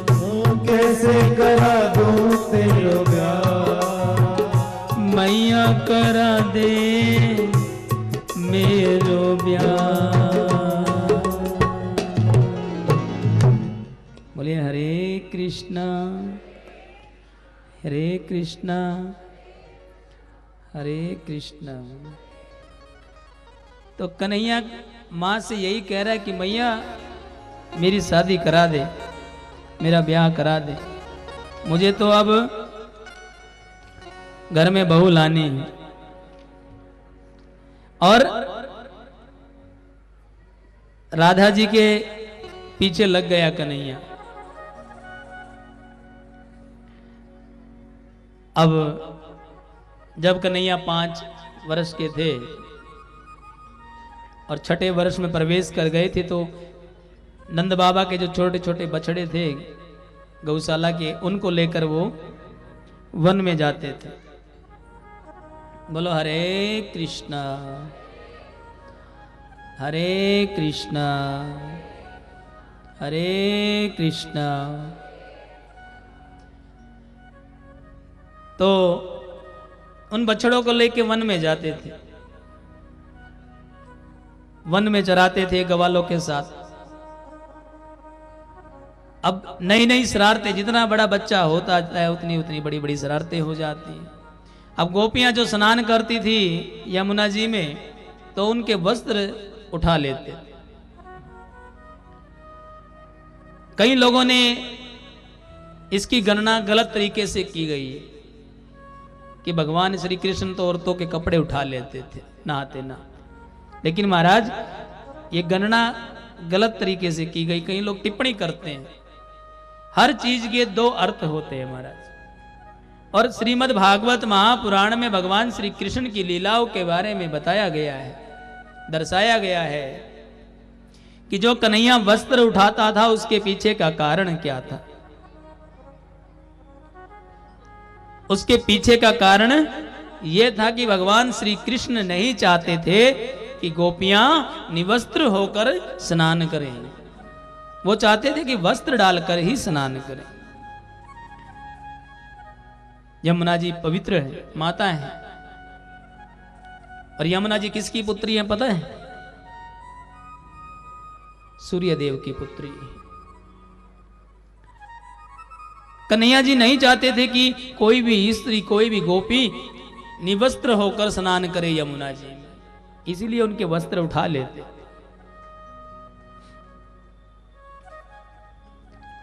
ओ कैसे करा दूं तेरो प्यार। मैया करा दे मेरो प्यार। बोलिए हरे कृष्णा हरे कृष्णा हरे कृष्णा। तो कन्हैया माँ से यही कह रहा है कि मैया मेरी शादी करा दे, मेरा ब्याह करा दे, मुझे तो अब घर में बहू लानी है। और राधा जी के पीछे लग गया कन्हैया। अब जब कन्हैया 5 वर्ष के थे और छठे वर्ष में प्रवेश कर गए थे, तो नंद बाबा के जो छोटे छोटे बछड़े थे गौशाला के, उनको लेकर वो वन में जाते थे। बोलो हरे कृष्णा हरे कृष्णा हरे कृष्णा। तो उन बछड़ों को लेके वन में जाते थे, वन में चराते थे ग्वालों के साथ। अब नई नई शरारतें, जितना बड़ा बच्चा होता है उतनी उतनी बड़ी बड़ी शरारतें हो जाती हैं। अब गोपियां जो स्नान करती थी यमुना जी में, तो उनके वस्त्र उठा लेते। कई लोगों ने इसकी गणना गलत तरीके से की गई है कि भगवान श्री कृष्ण तो औरतों के कपड़े उठा लेते थे नहाते ना, लेकिन महाराज ये गणना गलत तरीके से की गई। कई लोग टिप्पणी करते हैं। हर चीज के 2 अर्थ होते हैं महाराज। और श्रीमद् भागवत महापुराण में भगवान श्री कृष्ण की लीलाओं के बारे में बताया गया है, दर्शाया गया है कि जो कन्हैया वस्त्र उठाता था उसके पीछे का कारण क्या था। उसके पीछे का कारण यह था कि भगवान श्री कृष्ण नहीं चाहते थे कि गोपियां निवस्त्र होकर स्नान करें। वो चाहते थे कि वस्त्र डालकर ही स्नान करें। यमुना जी पवित्र है, माता है। और यमुना जी किसकी पुत्री है पता है? सूर्य देव की पुत्री। कन्हैया जी नहीं चाहते थे कि कोई भी स्त्री, कोई भी गोपी निवस्त्र होकर स्नान करे यमुना जी में, इसीलिए उनके वस्त्र उठा लेते।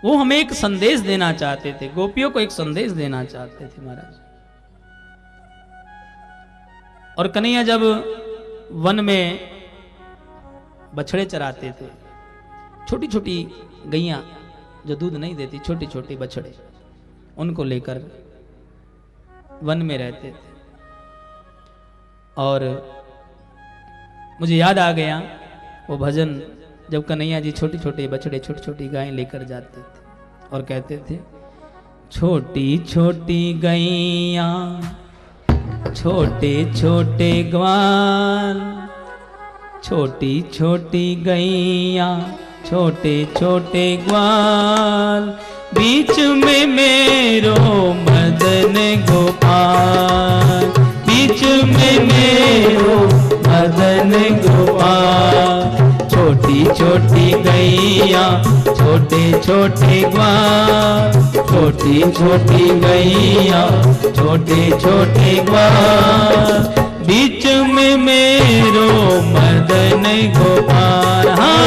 वो हमें एक संदेश देना चाहते थे, गोपियों को एक संदेश देना चाहते थे महाराज। और कन्हैया जब वन में बछड़े चराते थे, छोटी छोटी गैया जो दूध नहीं देती, छोटी छोटी बछड़े, उनको लेकर वन में रहते थे। और मुझे याद आ गया वो भजन, जब कन्हैया जी छोटे छोटे बछड़े, छोटी छोटी गायें लेकर जाते थे और कहते थे, छोटी छोटी गैया, छोटे छोटे ग्वाल, छोटी छोटी गैया, छोटे छोटे ग्वाल, बीच में मेरो मदन गोपाल, बीच में मेरो मदन गोपाल। छोटी छोटी गैया, छोटे छोटे ग्वाल, छोटी छोटी गैया, छोटे छोटे ग्वाल, बीच में मेरो मदन गोपाल। हाँ,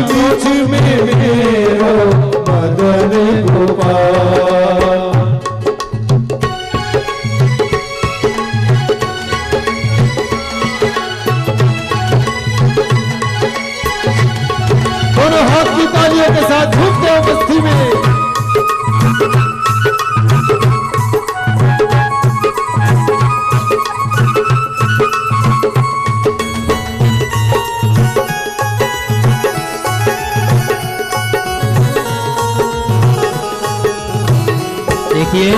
बीच में मेरो मदन गोपाल। देखिए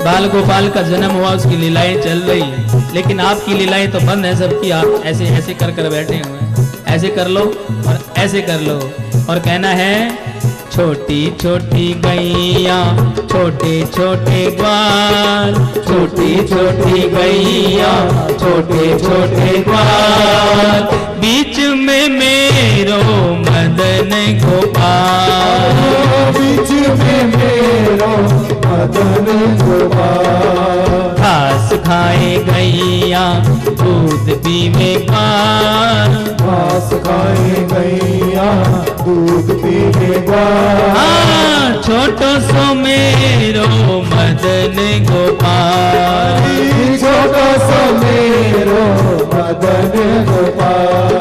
बाल गोपाल का जन्म हुआ, उसकी लीलाएं चल रही हैं, लेकिन आपकी लीलाएं तो बंद है सबकी। आप ऐसे ऐसे कर कर बैठे हुए हैं, ऐसे कर लो और ऐसे कर लो और कहना है छोटी छोटी गैया छोटे छोटे ग्वाल, छोटी छोटी गैया छोटे छोटे ग्वाल, बीच में मेरो मदन गोपाल, बीच में मेरो मदन गोपाल। घास खाए गैया दूध पीवे ग्वाल, घास खाए गैया दूध पीवे ग्वाल। छोटो सो मेरो मदन गोपाल, छोटो सो मेरो मदन गोपाल।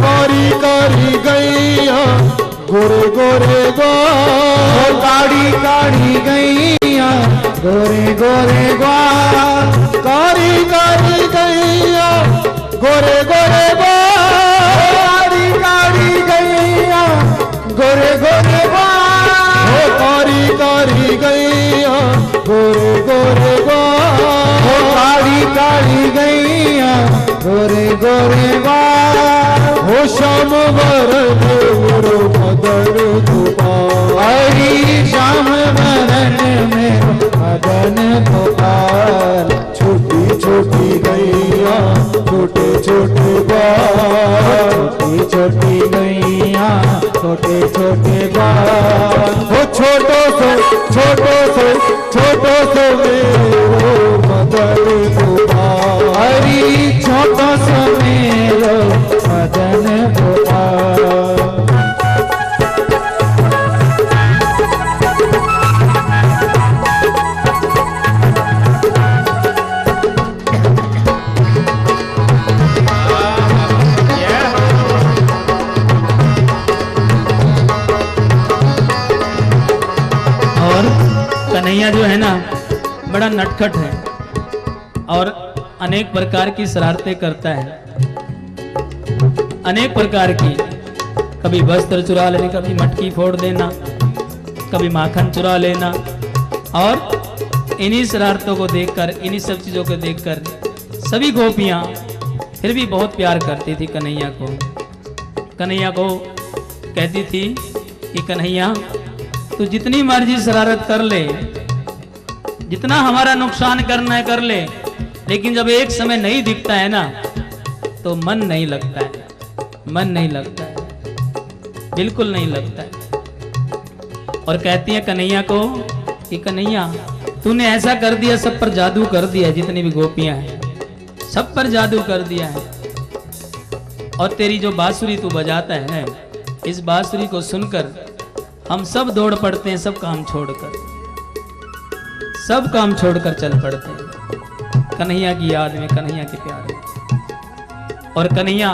हरि कारी गैया गोरे गोरे ग्वाल, काड़ी काड़ी गैया गोरे गोरे ग्वाल, कारी कारी गैया गोरे गोरे ग्वाल, काड़ी काड़ी गैया गोरे गोरे ग्वाल, कारी कारी गैया गोरे गोरे ग्वाल, काड़ी काड़ी गैया गोरे गोरे ग्वाल। हो श्याम वरण मेरो मदन गोपाल, हरि श्याम वरण मेरो मदन गोपाल। छोटी छोटी गैया छोटे छोटे ग्वाल, छोटी छोटी गैया छोटे छोटे ग्वाल। हो छोटो सो मेरो मदन गोपाल, हरि छोटो सो मेरो मदन गोपाल। और कन्हैया जो है ना बड़ा नटखट है और अनेक प्रकार की शरारतें करता है, अनेक प्रकार की। कभी वस्त्र चुरा लेना, कभी मटकी फोड़ देना, कभी माखन चुरा लेना। और इन्हीं शरारतों को देखकर, इन्हीं सब चीजों को देखकर सभी गोपियां फिर भी बहुत प्यार करती थी कन्हैया को। कन्हैया को कहती थी कि कन्हैया तू जितनी मर्जी शरारत कर ले, जितना हमारा नुकसान करना है कर ले, लेकिन जब एक समय नहीं दिखता है ना तो मन नहीं लगता है, मन नहीं लगता है, बिल्कुल नहीं लगता है। और कहती है कन्हैया को कि कन्हैया तूने ऐसा कर दिया, सब पर जादू कर दिया, जितनी भी गोपियां हैं सब पर जादू कर दिया है। और तेरी जो बांसुरी तू बजाता है, इस बांसुरी को सुनकर हम सब दौड़ पड़ते हैं, सब काम छोड़कर, सब काम छोड़कर चल पड़ते हैं कन्हैया की याद में, कन्हैया के प्यार में। और कन्हैया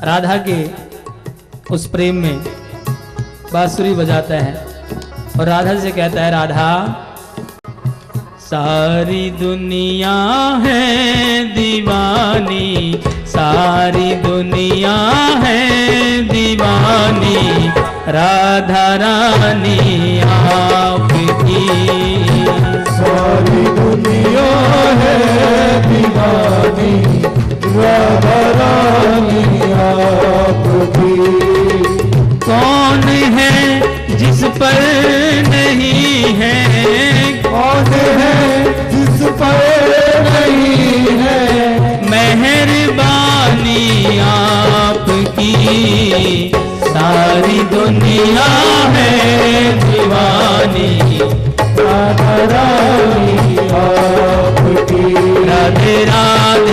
राधा के उस प्रेम में बांसुरी बजाता है और राधा से कहता है, राधा सारी दुनिया है दीवानी, सारी दुनिया है दीवानी, राधा रानी आपकी। सारी दुनिया है दीवानी, राधा रानी आपकी। कौन है जिस पर नहीं है, कौन है जिस पर नहीं है मेहरबानी आपकी। सारी दुनिया है दीवानी, राधा रानी आपकी। राधे राधे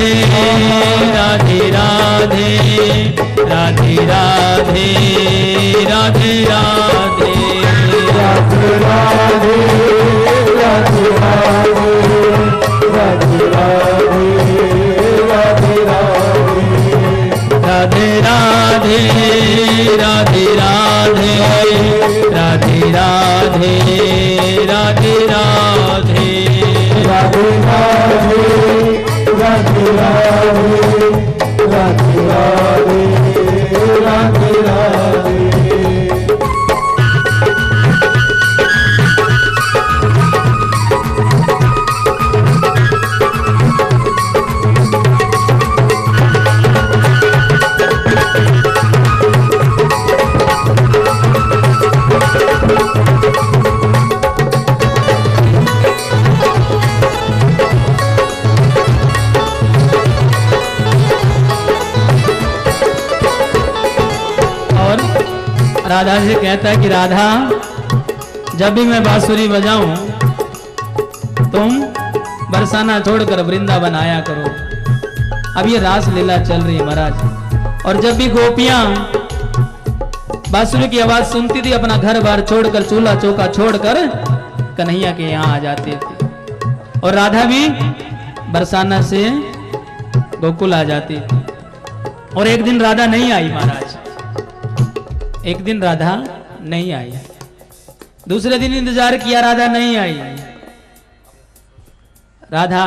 राधा से कहता है कि राधा, जब भी मैं बांसुरी बजाऊं तुम बरसाना छोड़कर वृंदावन आया करो। अब ये रास लीला चल रही है महाराज। और जब भी गोपियां बांसुरी की आवाज सुनती थी, अपना घर बार छोड़कर, चूल्हा चौका छोड़कर कन्हैया के यहाँ आ जाते थे। और राधा भी बरसाना से गोकुल आ जाती थी। और एक दिन राधा नहीं आई महाराज, एक दिन राधा नहीं आई। दूसरे दिन इंतजार किया, राधा नहीं आई। राधा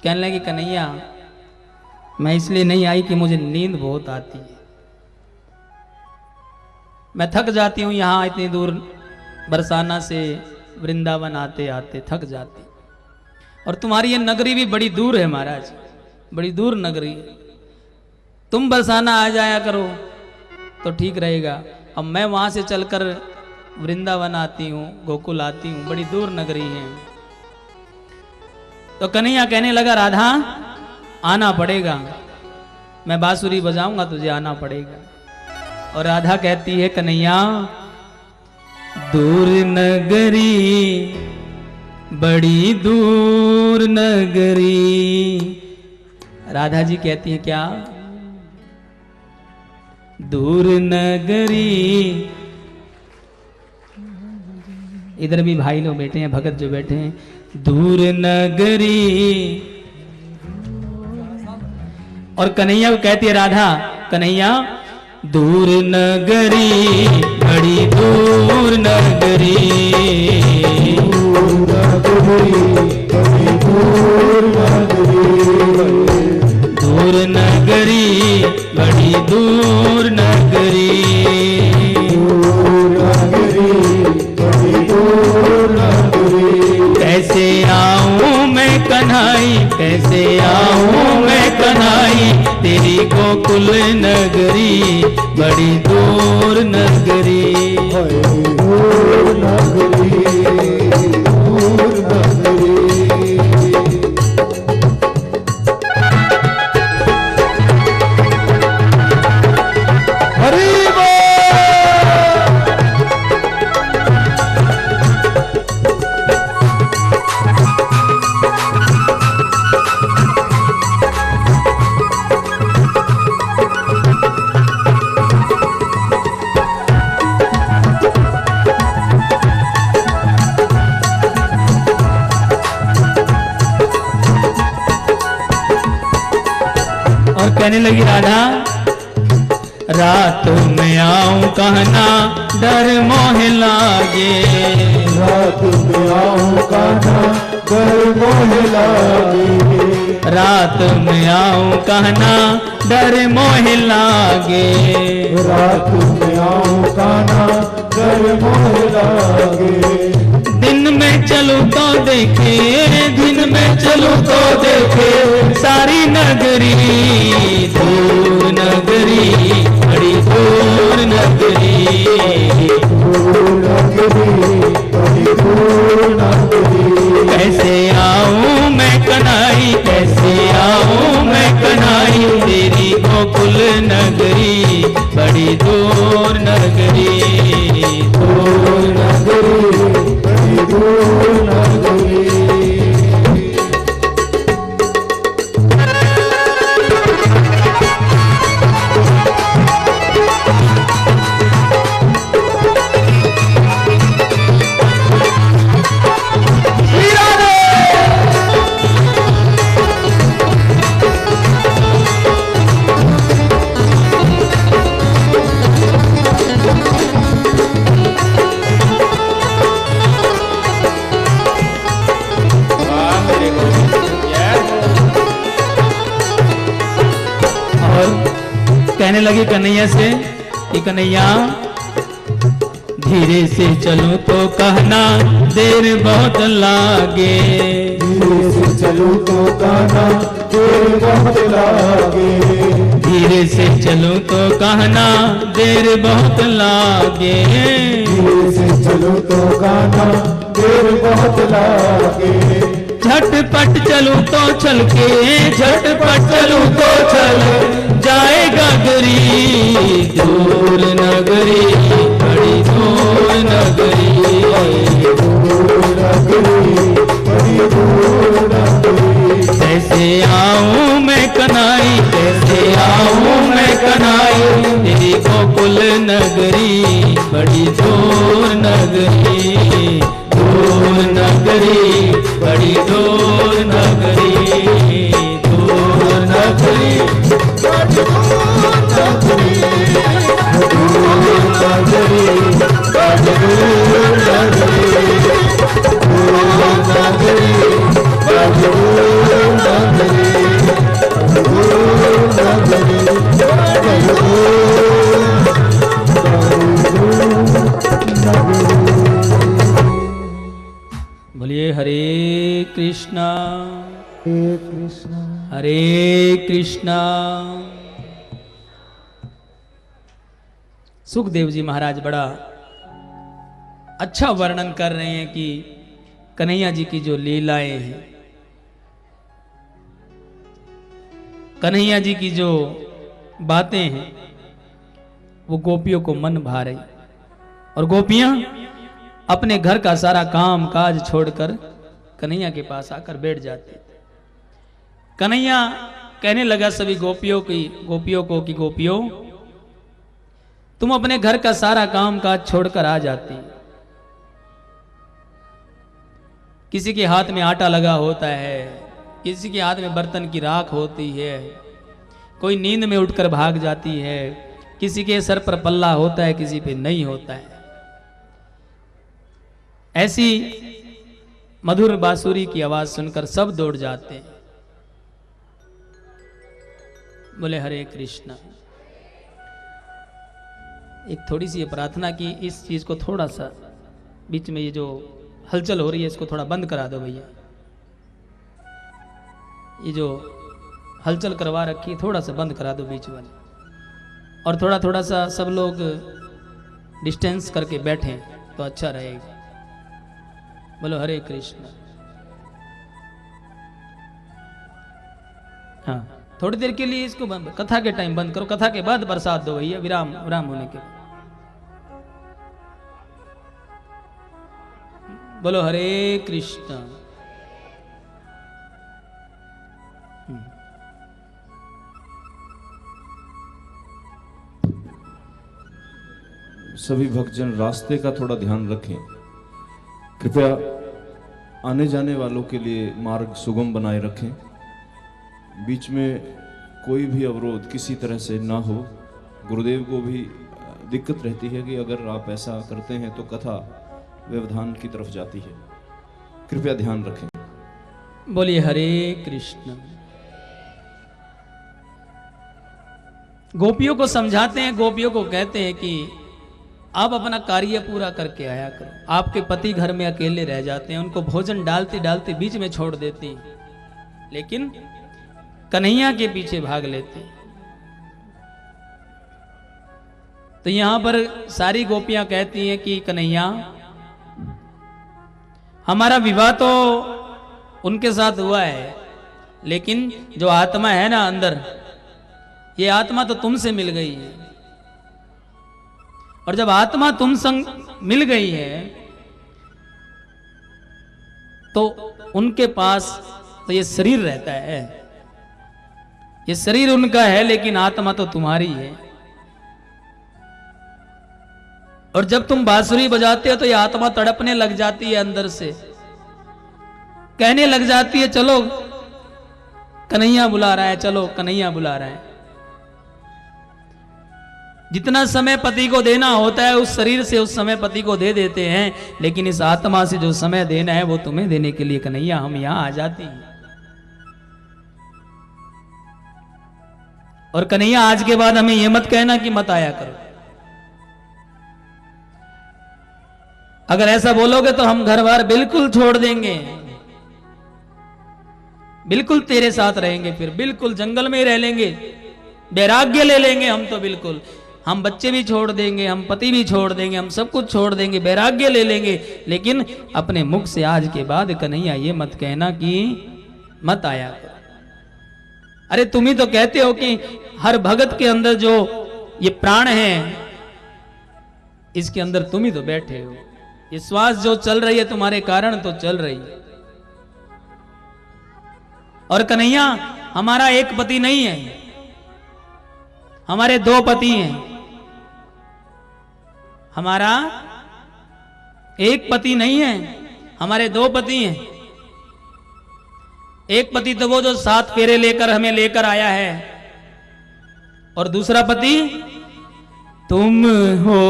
कहने लगी, कन्हैया मैं इसलिए नहीं आई कि मुझे नींद बहुत आती है, मैं थक जाती हूं यहां इतनी दूर बरसाना से वृंदावन आते आते थक जाती। और तुम्हारी ये नगरी भी बड़ी दूर है महाराज, बड़ी दूर नगरी है। तुम बरसाना आ जाया करो तो ठीक रहेगा। अब मैं वहां से चलकर वृंदावन आती हूँ, गोकुल आती हूँ, बड़ी दूर नगरी है। तो कन्हैया कहने लगा, राधा आना पड़ेगा, मैं बांसुरी बजाऊंगा, तुझे आना पड़ेगा। और राधा कहती है, कन्हैया दूर नगरी, बड़ी दूर नगरी। राधा जी कहती है, क्या दूर नगरी। इधर भी भाई लोग बैठे हैं, भगत जो बैठे हैं, दूर नगरी। और कन्हैया को कहती है राधा, कन्हैया दूर नगरी, बड़ी दूर नगरी, दूर नगरी, बड़ी दूर नगरी। कैसे आऊं मैं कन्हाई, कैसे आऊं मैं कन्हाई, तेरी गोकुल नगरी, बड़ी दूर नगरी। दूर नगरी, दूर नगरी। कहने लगी राधा, रात में आऊं कहना डर मोह लागे, रात में आऊं कहना डर मोह लागे, रात में आऊं कहना डर मोह लागे, रात में आऊं कहना डर मोह लागे। दिन में चलूं तो देखे, दिन में चलूं तो देखे सारी नगरी, दूर नगरी, बड़ी दूर नगरी, दूर नगरी, बड़ी दूर नगरी। कैसे आऊं मैं कन्हाई, कैसे आऊं मैं कन्हाई, तेरी गोकुल नगरी, बड़ी दूर नगरी, दूर नगरी, बड़ी दूर नगरी। कहने लगी कन्हैया से कि कन्हैया धीरे से चलूं तो कहना देर बहुत लागे, धीरे से चलूं तो कहना देर बहुत लागे, धीरे से चलूं तो कहना देर बहुत लागे, धीरे से चलूं तो कहना देर बहुत लागे। झटपट चलूं तो चल के, झटपट चलूं तो चल जाएगा गरी, दूर नगरी, बड़ी दूर नगरी, कैसे आऊं मैं कनाई, कैसे आऊं मैं कनाई, तेरी गोकुल नगरी, बड़ी दूर नगरी, दूर नगरी, बड़ी दूर नगरी, दूर नगरी, बड़ी दूर नगरी, दूर नगरी, बड़ी दूर नगरी, दूर नगरी, बड़ी दूर नगरी, दूर नगरी, बड़ी बोलिए हरे कृष्णा हरे कृष्णा। सुखदेव जी महाराज बड़ा अच्छा वर्णन कर रहे हैं कि कन्हैया जी की जो लीलाएं हैं, कन्हैया जी की जो बातें हैं, वो गोपियों को मन भा रही, और गोपियां अपने घर का सारा काम काज छोड़कर कन्हैया के पास आकर बैठ जाती। कन्हैया कहने लगा सभी गोपियों को कि गोपियों, तुम अपने घर का सारा काम काज छोड़कर आ जाती। किसी के हाथ में आटा लगा होता है, किसी के हाथ में बर्तन की राख होती है, कोई नींद में उठकर भाग जाती है, किसी के सर पर पल्ला होता है, किसी पे नहीं होता है। ऐसी मधुर बांसुरी की आवाज सुनकर सब दौड़ जाते हैं। बोले हरे कृष्णा। एक थोड़ी सी प्रार्थना की, इस चीज को थोड़ा सा बीच में ये जो हलचल हो रही है इसको थोड़ा बंद करा दो भैया। ये जो हलचल करवा रखी है थोड़ा सा बंद करा दो बीच वाली, और थोड़ा थोड़ा सा सब लोग डिस्टेंस करके बैठें तो अच्छा रहेगा। बोलो हरे कृष्ण। हाँ, थोड़ी देर के लिए इसको बंद, कथा के टाइम बंद करो, कथा के बाद प्रसाद दो भैया, विराम होने के बाद। बोलो हरे कृष्ण। सभी भक्तजन रास्ते का थोड़ा ध्यान रखें, कृपया आने जाने वालों के लिए मार्ग सुगम बनाए रखें, बीच में कोई भी अवरोध किसी तरह से ना हो। गुरुदेव को भी दिक्कत रहती है कि अगर आप ऐसा करते हैं तो कथा व्यवधान की तरफ जाती है, कृपया ध्यान रखें। बोलिए हरे कृष्ण। गोपियों को समझाते हैं, गोपियों को कहते हैं कि आप अपना कार्य पूरा करके आया करो। आपके पति घर में अकेले रह जाते हैं, उनको भोजन डालते डालते बीच में छोड़ देती, लेकिन कन्हैया के पीछे भाग लेते। तो यहां पर सारी गोपियां कहती हैं कि कन्हैया, हमारा विवाह तो उनके साथ हुआ है, लेकिन जो आत्मा है ना अंदर, ये आत्मा तो तुमसे मिल गई है, और जब आत्मा तुम संग मिल गई है तो उनके पास तो ये शरीर रहता है, ये शरीर उनका है, लेकिन आत्मा तो तुम्हारी है। और जब तुम बांसुरी बजाते हो तो ये आत्मा तड़पने लग जाती है अंदर से, कहने लग जाती है चलो कन्हैया बुला रहा है, चलो कन्हैया बुला रहा है। जितना समय पति को देना होता है उस शरीर से उस समय पति को दे देते हैं, लेकिन इस आत्मा से जो समय देना है वो तुम्हें देने के लिए कन्हैया हम यहां आ जाते हैं। और कन्हैया आज के बाद हमें यह मत कहना कि मत आया करो। अगर ऐसा बोलोगे तो हम घर बार बिल्कुल छोड़ देंगे, बिल्कुल तेरे साथ रहेंगे, फिर बिल्कुल जंगल में ही रह लेंगे, वैराग्य ले लेंगे हम तो बिल्कुल। हम बच्चे भी छोड़ देंगे, हम पति भी छोड़ देंगे, हम सब कुछ छोड़ देंगे, वैराग्य ले लेंगे, लेकिन अपने मुख से आज के बाद कन्हैया ये मत कहना कि मत आया कर। अरे तुम ही तो कहते हो कि हर भगत के अंदर जो ये प्राण है, इसके अंदर तुम ही तो बैठे हो। ये श्वास जो चल रही है तुम्हारे कारण तो चल रही है। और कन्हैया हमारा एक पति नहीं है, हमारे दो पति हैं। हमारा एक पति नहीं है, हमारे दो पति हैं। एक पति तो वो जो 7 फेरे लेकर हमें लेकर आया है, और दूसरा पति तुम हो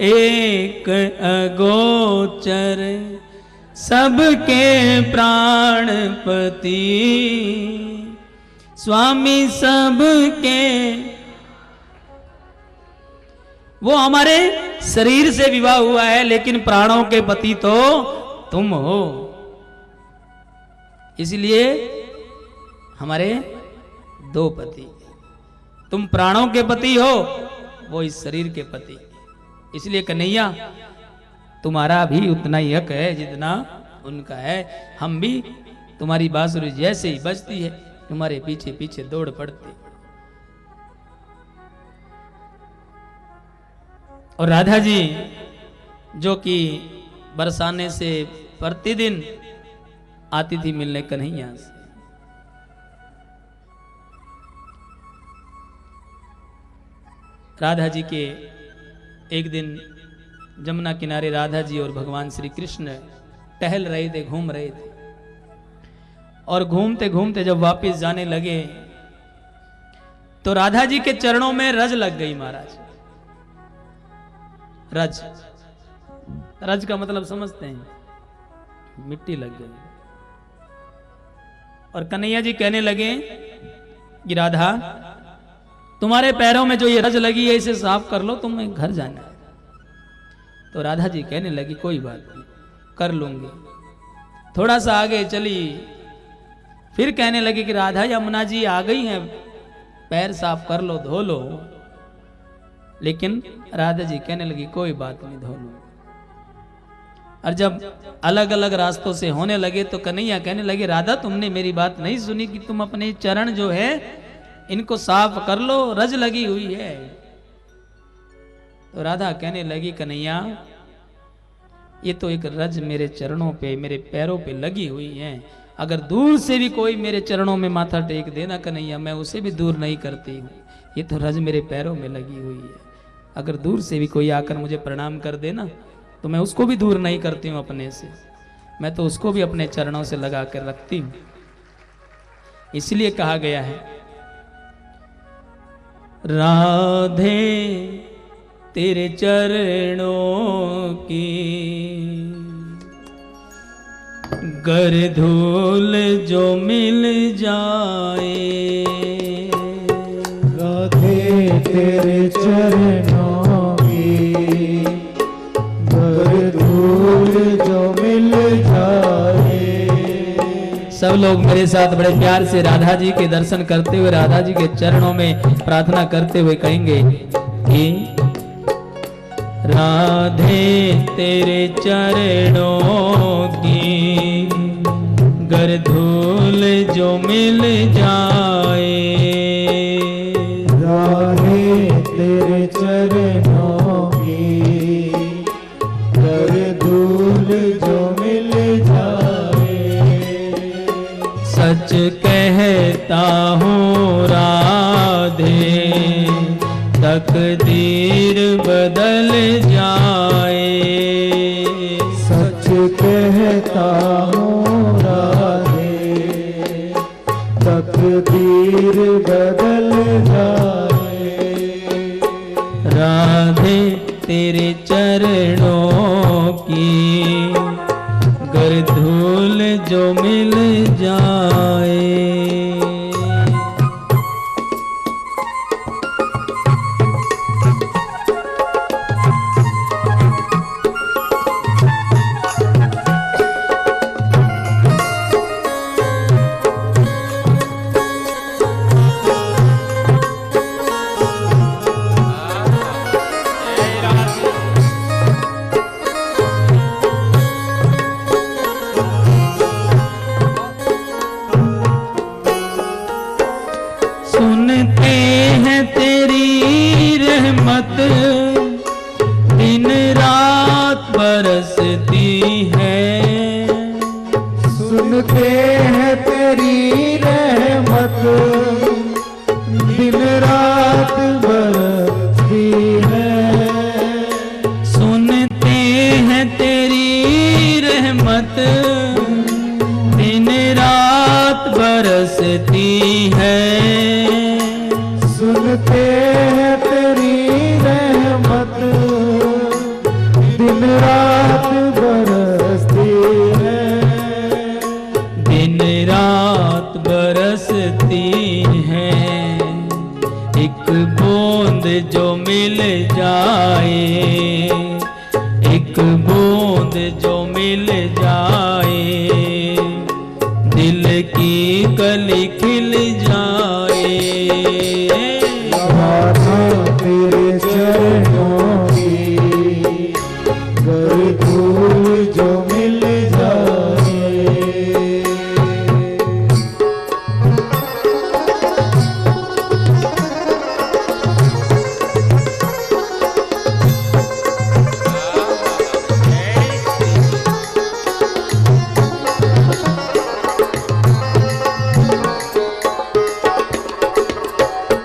एक अगोचर सबके प्राणपति, स्वामी सबके। वो हमारे शरीर से विवाह हुआ है, लेकिन प्राणों के पति तो तुम हो। इसलिए हमारे दो पति, तुम प्राणों के पति हो, वो इस शरीर के पति। इसलिए कन्हैया तुम्हारा भी उतना ही हक है जितना उनका है। हम भी तुम्हारी बांसुरी जैसे ही बजती है तुम्हारे पीछे पीछे दौड़ पड़ते। और राधा जी जो कि बरसाने से प्रतिदिन आती थी मिलने कन्हैया से, राधा जी के एक दिन जमुना किनारे राधा जी और भगवान श्री कृष्ण टहल रहे थे, घूम रहे थे। और घूमते घूमते जब वापस जाने लगे तो राधा जी के चरणों में रज लग गई महाराज। रज, रज का मतलब समझते हैं, मिट्टी लग गई। और कन्हैया जी कहने लगे कि राधा तुम्हारे पैरों में जो ये रज लगी है इसे साफ कर लो, तुम्हें घर जाना है। तो राधा जी कहने लगी कोई बात नहीं, कर लूंगी। थोड़ा सा आगे चली, फिर कहने लगी कि राधा यमुना जी आ गई हैं, पैर साफ कर लो, धो लो। लेकिन राधा जी कहने लगी कोई बात नहीं, धो लो। और जब अलग अलग रास्तों से होने लगे तो कन्हैया कहने लगे राधा तुमने मेरी बात नहीं सुनी कि तुम अपने चरण जो है इनको साफ कर लो, रज लगी हुई है। तो राधा कहने लगी कन्हैया ये तो एक रज मेरे चरणों पे, मेरे पैरों पे लगी हुई है। अगर दूर से भी कोई मेरे चरणों में माथा टेक देना कन्हैया, मैं उसे भी दूर नहीं करती हूँ। ये तो रज मेरे पैरों में लगी हुई है। अगर दूर से भी कोई आकर मुझे प्रणाम कर देना तो मैं उसको भी दूर नहीं करती हूँ अपने से, मैं तो उसको भी अपने चरणों से लगा कर रखती हूँ। इसलिए कहा गया है राधे तेरे चरणों की गर धूल जो मिल जाए, राधे तेरे चरणों की गर धूल जो मिल जाए। सब लोग मेरे साथ बड़े प्यार से राधा जी के दर्शन करते हुए राधा जी के चरणों में प्रार्थना करते हुए कहेंगे कि राधे तेरे चरणों की गर धूल जो मिल जाए, राधे तेरे चरणों की गर धूल जो मिल जाए। सच कहता हूँ राधे तकदीर बदल जाए, सच कहता हूँ राधे तकदीर बदल जाए। राधे तेरे चरणों की गर धूल जो मिल जाए। हैं तेरी रहमत, दिन रात बरसती है। सुनते हैं तेरी रहमत, दिन रात बरसती है। सुनते हैं तेरी रहमत, दिन रात बरसती है। दिन रात बरसती है। एक बूंद जो मिल जाए, एक बूंद जो मिल जाए, दिल की कली खिल जाए। तेरे चरणों की गर धूल जो मिल जाए।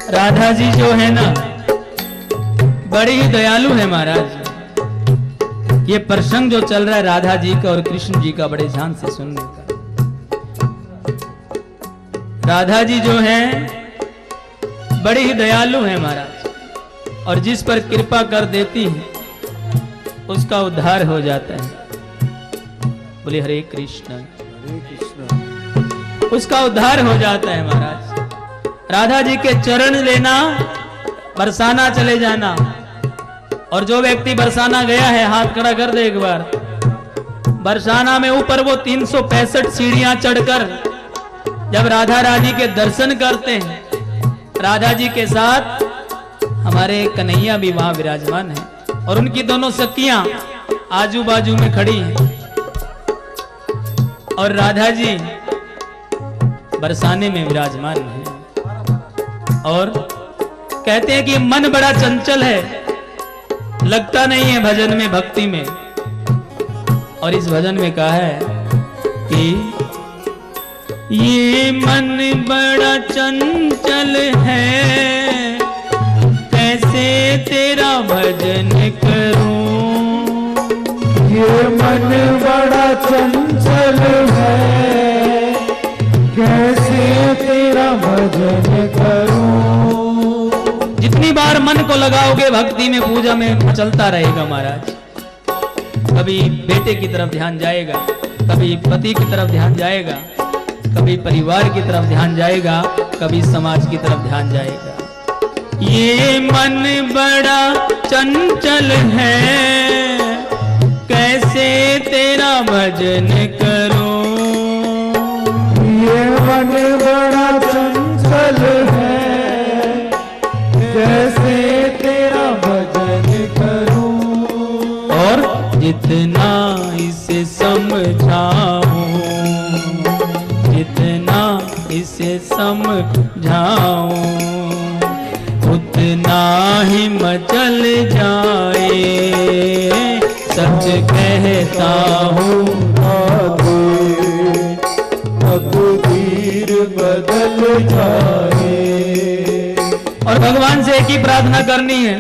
राधा जी जो है ना, बड़े ही दयालु है महाराज। ये प्रसंग जो चल रहा है राधा जी का और कृष्ण जी का, बड़े ध्यान से सुनने का। राधा जी जो है बड़े ही दयालु है महाराज, और जिस पर कृपा कर देती है उसका उद्धार हो जाता है। बोले हरे कृष्ण, उसका उद्धार हो जाता है महाराज। राधा जी के चरण लेना, बरसाना चले जाना, और जो व्यक्ति बरसाना गया है हाथ खड़ा कर दे एक बार। बरसाना में ऊपर वो 365 सीढ़ियां चढ़कर जब राधा रानी के दर्शन करते हैं, राधा जी के साथ हमारे कन्हैया भी वहां विराजमान है, और उनकी दोनों सखियां आजू बाजू में खड़ी हैं, और राधा जी बरसाने में विराजमान है। और कहते हैं कि मन बड़ा चंचल है, लगता नहीं है भजन में, भक्ति में। और इस भजन में कहा है कि ये मन बड़ा चंचल है, कैसे तेरा भजन करूं। ये मन बड़ा चंचल है, कैसे तेरा भजन करूं। जितनी बार मन को लगाओगे भक्ति में, पूजा में, चलता रहेगा महाराज। कभी बेटे की तरफ ध्यान जाएगा, कभी पति की तरफ ध्यान जाएगा, कभी परिवार की तरफ ध्यान जाएगा, कभी समाज की तरफ ध्यान जाएगा। ये मन बड़ा चंचल है, कैसे तेरा भजन करूं। ये मन बड़ा चंचल है, कैसे तेरा भजन करूं। और जितना इसे समझाऊं, जितना इसे समझाऊं, उतना ही मचल जाए। सच कहता हूँ तकदीर बदल जाए। और भगवान से एक ही प्रार्थना करनी है,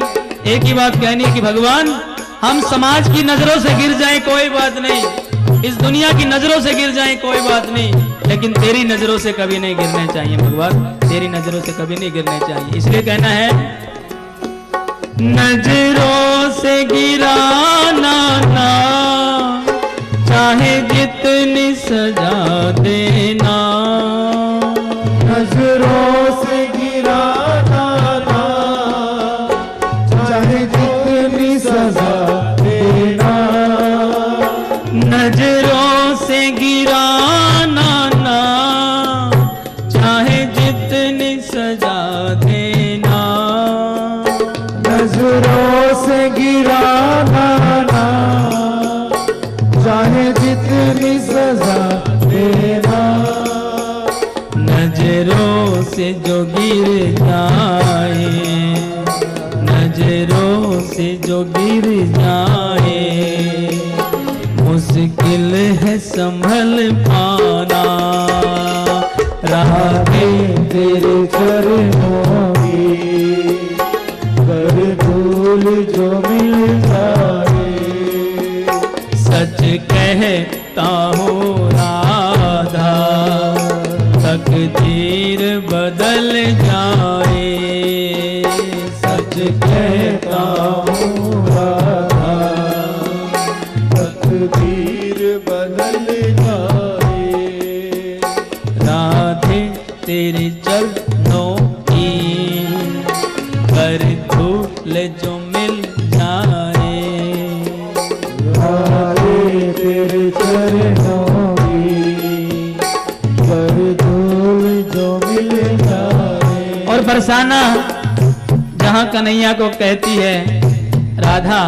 एक ही बात कहनी है कि भगवान हम समाज की नजरों से गिर जाएं कोई बात नहीं, इस दुनिया की नजरों से गिर जाएं कोई बात नहीं, लेकिन तेरी नजरों से कभी नहीं गिरने चाहिए भगवान, तेरी नजरों से कभी नहीं गिरने चाहिए। इसलिए कहना है नजरों से गिराना ना, चाहे जितनी सजा देना। नजरों से गिराना ना, चाहे जितनी सजा देना। नजरों से गिराना ना, चाहे जितनी सजा देना। नजरों से गिराना ना, चाहे जितनी सजा देना। नजरों से जो गिर जाए, नजरों से जो गिर जाए, मुझ मुश्किल है संभल पाना, राधे तेरे चरणों की कर धूल जो मिल जाए। सच कहता हूँ राधा, तकदीर बदल जाए। सच कहता हूँ राधा, तकदीर बदल जाए। राधे तेरे चरणों की कर धूल जो मिल जाए। राधे तेरे चरणों की कर धूल जो मिल जाए। और बरसाना जहाँ कन्हैया को कहती है राधा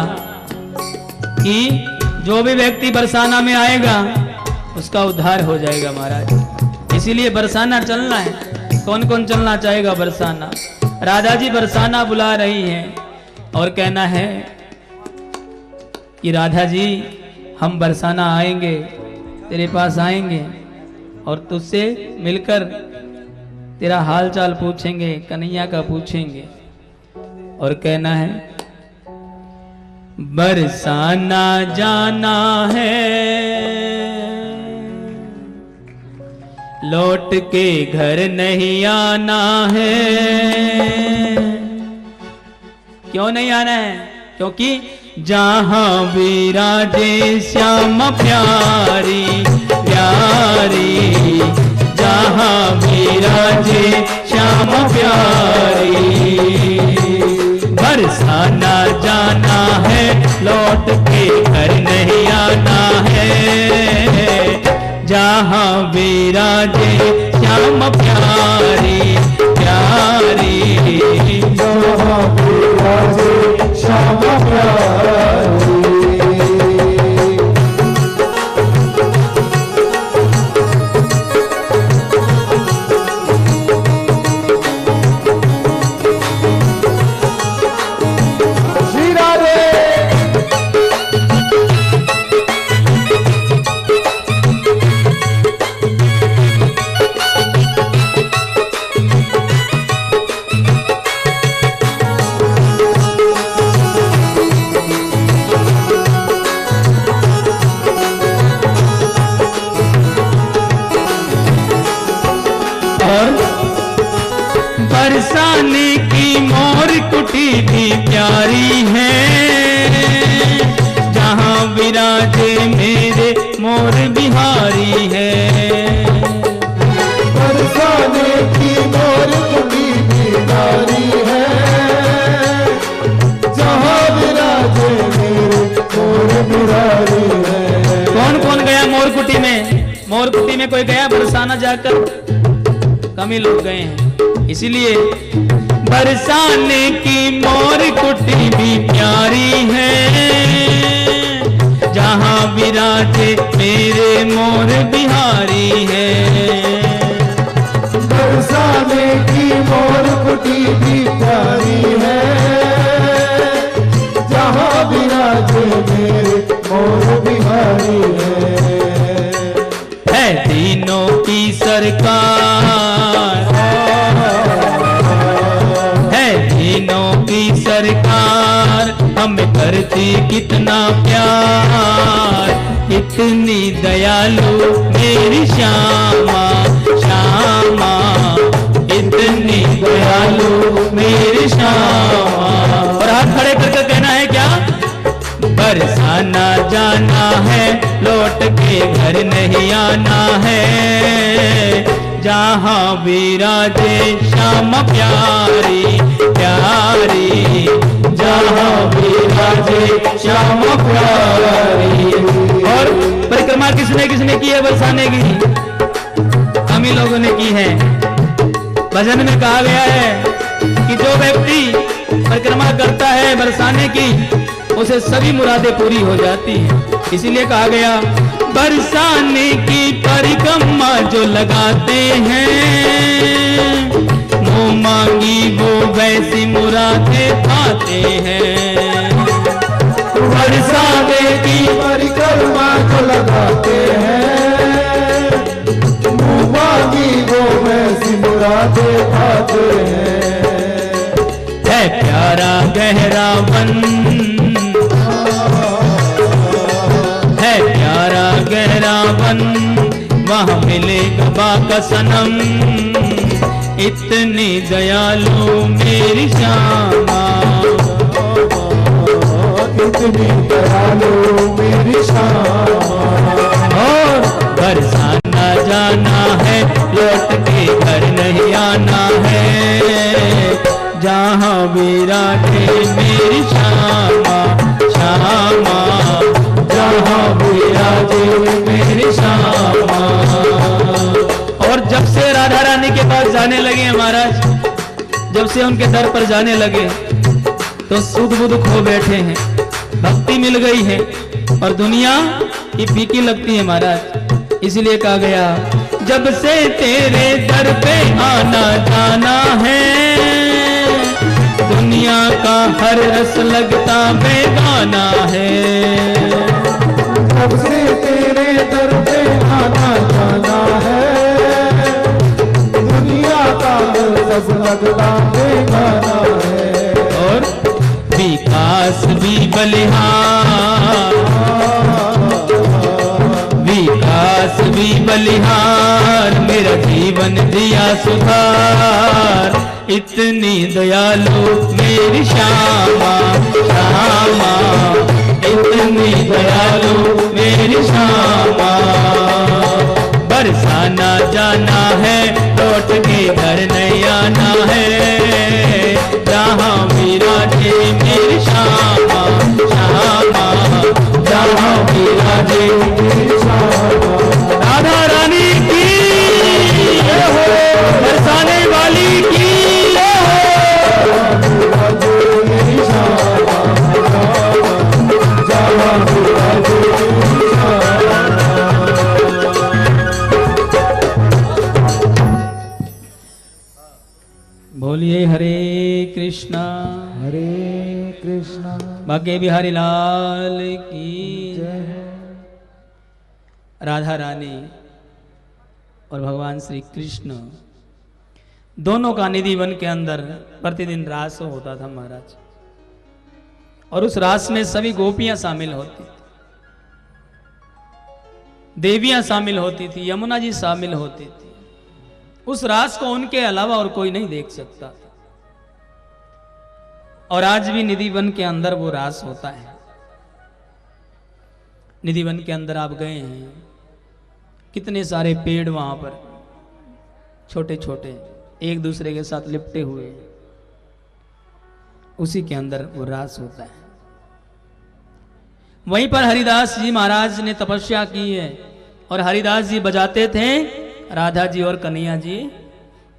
कि जो भी व्यक्ति बरसाना में आएगा उसका उद्धार हो जाएगा महाराज। इसीलिए बरसाना चलना है। कौन कौन चलना चाहेगा बरसाना? राधा जी बरसाना बुला रही हैं और कहना है कि राधा जी हम बरसाना आएंगे, तेरे पास आएंगे और तुझसे मिलकर तेरा हाल चाल पूछेंगे, कन्हैया का पूछेंगे। और कहना है बरसाना जाना है, लौट के घर नहीं आना है। क्यों नहीं आना है? क्योंकि जहां विराजे श्याम प्यारी प्यारी, जहां विराजे श्याम प्यारी। बरसाना जाना है, लौट के घर नहीं आना है। जहां विराजे श्याम प्यारी प्यारी, जहाँ विराजे श्याम प्यारी। बरसाने की मोर कुटी भी प्यारी है, जहाँ विराजे मेरे मोर बिहारी है। बरसाने की मोर कुटी भी प्यारी है, जहाँ विराजे मेरे मोर बिहारी है। कौन कौन गया मोर कुटी में? मोर कुटी में कोई गया बरसाना जाकर? कम ही लोग गए हैं। इसीलिए बरसाने की मोर कुटी भी प्यारी है, जहाँ विराजे मेरे मोर बिहारी है। बरसाने की मोर कुटी भी प्यारी है, जहाँ विराजे मेरे मोर बिहारी है। तीनों की सरकार है, तीनों की सरकार हमें करती कितना प्यार। इतनी दयालु मेरी श्यामा श्यामा, इतनी दयालु मेरी श्यामा। और हाथ खड़े करके कहना है क्या? बरसाना जाना है, लौट के घर नहीं आना है। जहाँ विराजे श्याम प्यारी प्यारी, जहाँ विराजे श्याम प्यारी। और परिक्रमा किसने किसने की है बरसाने की? हम ही लोगों ने की है। भजन में कहा गया है कि जो व्यक्ति परिक्रमा करता है बरसाने की, उसे सभी मुरादें पूरी हो जाती हैं। इसीलिए कहा गया बरसाने की परिक्रमा जो लगाते हैं, मुँह मांगी वो वैसी मुरादें पाते हैं। बरसाने की परिक्रमा जो लगाते हैं, मुँह मांगी वो मैं सिमराते पाते हैं। है प्यारा गहरा वन, है प्यारा गहरा वन, वहाँ मिलेगा बाका सनम। इतनी दयालु मेरी श्यामा, इतनी दयालु मेरी श्यामा। और बरसाना जाना है, लौट के घर नहीं आना है, जहाँ विराजे मेरी श्यामा, श्यामा, जहाँ विराजे मेरी श्यामा। और जब से राधा रानी के पास जाने लगे महाराज, जब से उनके दर पर जाने लगे तो सुध बुध खो बैठे हैं, भक्ति मिल गई है और दुनिया की फीकी लगती है महाराज। इसलिए कहा गया, जब से तेरे दर पे आना जाना है, दुनिया का हर रस लगता बेगाना है। जब से तेरे दर पे आना जाना है, दुनिया का हर रस लगता बेगाना है। और विकास भी बलिहार, विकास भी बलिहार, मेरा जीवन दिया सुधार। इतनी दयालु मेरी श्यामा, श्यामा, इतनी दयालु मेरी श्यामा। बरसाना जाना है, लौट के घर नहीं आना है, जहाँ विराजे मेरी श्यामा, श्यामा, जहाँ विराजे मेरी श्यामा। राधा रानी की जय हो, बरसाने वाली की जय हो। मेरी श्यामा, जहाँ विराजे मेरी श्यामा। बोलिए हरे कृष्णा हरे कृष्णा बाके बिहारी लाल की जय। राधा रानी और भगवान श्री कृष्ण दोनों का निधि वन के अंदर प्रतिदिन रास होता था महाराज। और उस रास में सभी गोपियां शामिल होती थी, देवियां शामिल होती थी, यमुना जी शामिल होती थी। उस रास को उनके अलावा और कोई नहीं देख सकता था। और आज भी निधि वन के अंदर वो रास होता है। निधि वन के अंदर आप गए हैं, कितने सारे पेड़ वहां पर छोटे छोटे एक दूसरे के साथ लिपटे हुए, उसी के अंदर वो रास होता है। वहीं पर हरिदास जी महाराज ने तपस्या की है और हरिदास जी बजाते थे, राधा जी और कन्हैया जी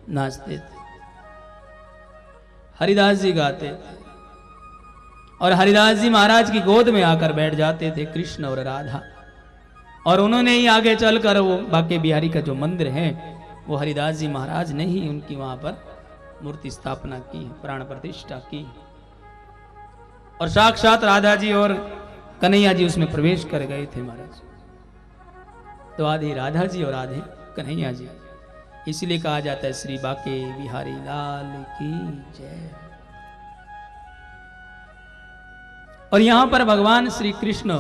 नाचते थे, हरिदास जी गाते थे और हरिदास जी महाराज की गोद में आकर बैठ जाते थे कृष्ण और राधा। और उन्होंने ही आगे चलकर वो बाके बिहारी का जो मंदिर है वो हरिदास जी महाराज ने ही उनकी वहां पर मूर्ति स्थापना की, प्राण प्रतिष्ठा की। और साक्षात राधा जी और कन्हैया जी उसमें प्रवेश कर गए थे महाराज। तो आधे राधा जी और आधे कन्हैया जी, इसलिए कहा जाता है श्री बाके बिहारी लाल की जय। और यहां पर भगवान श्री कृष्ण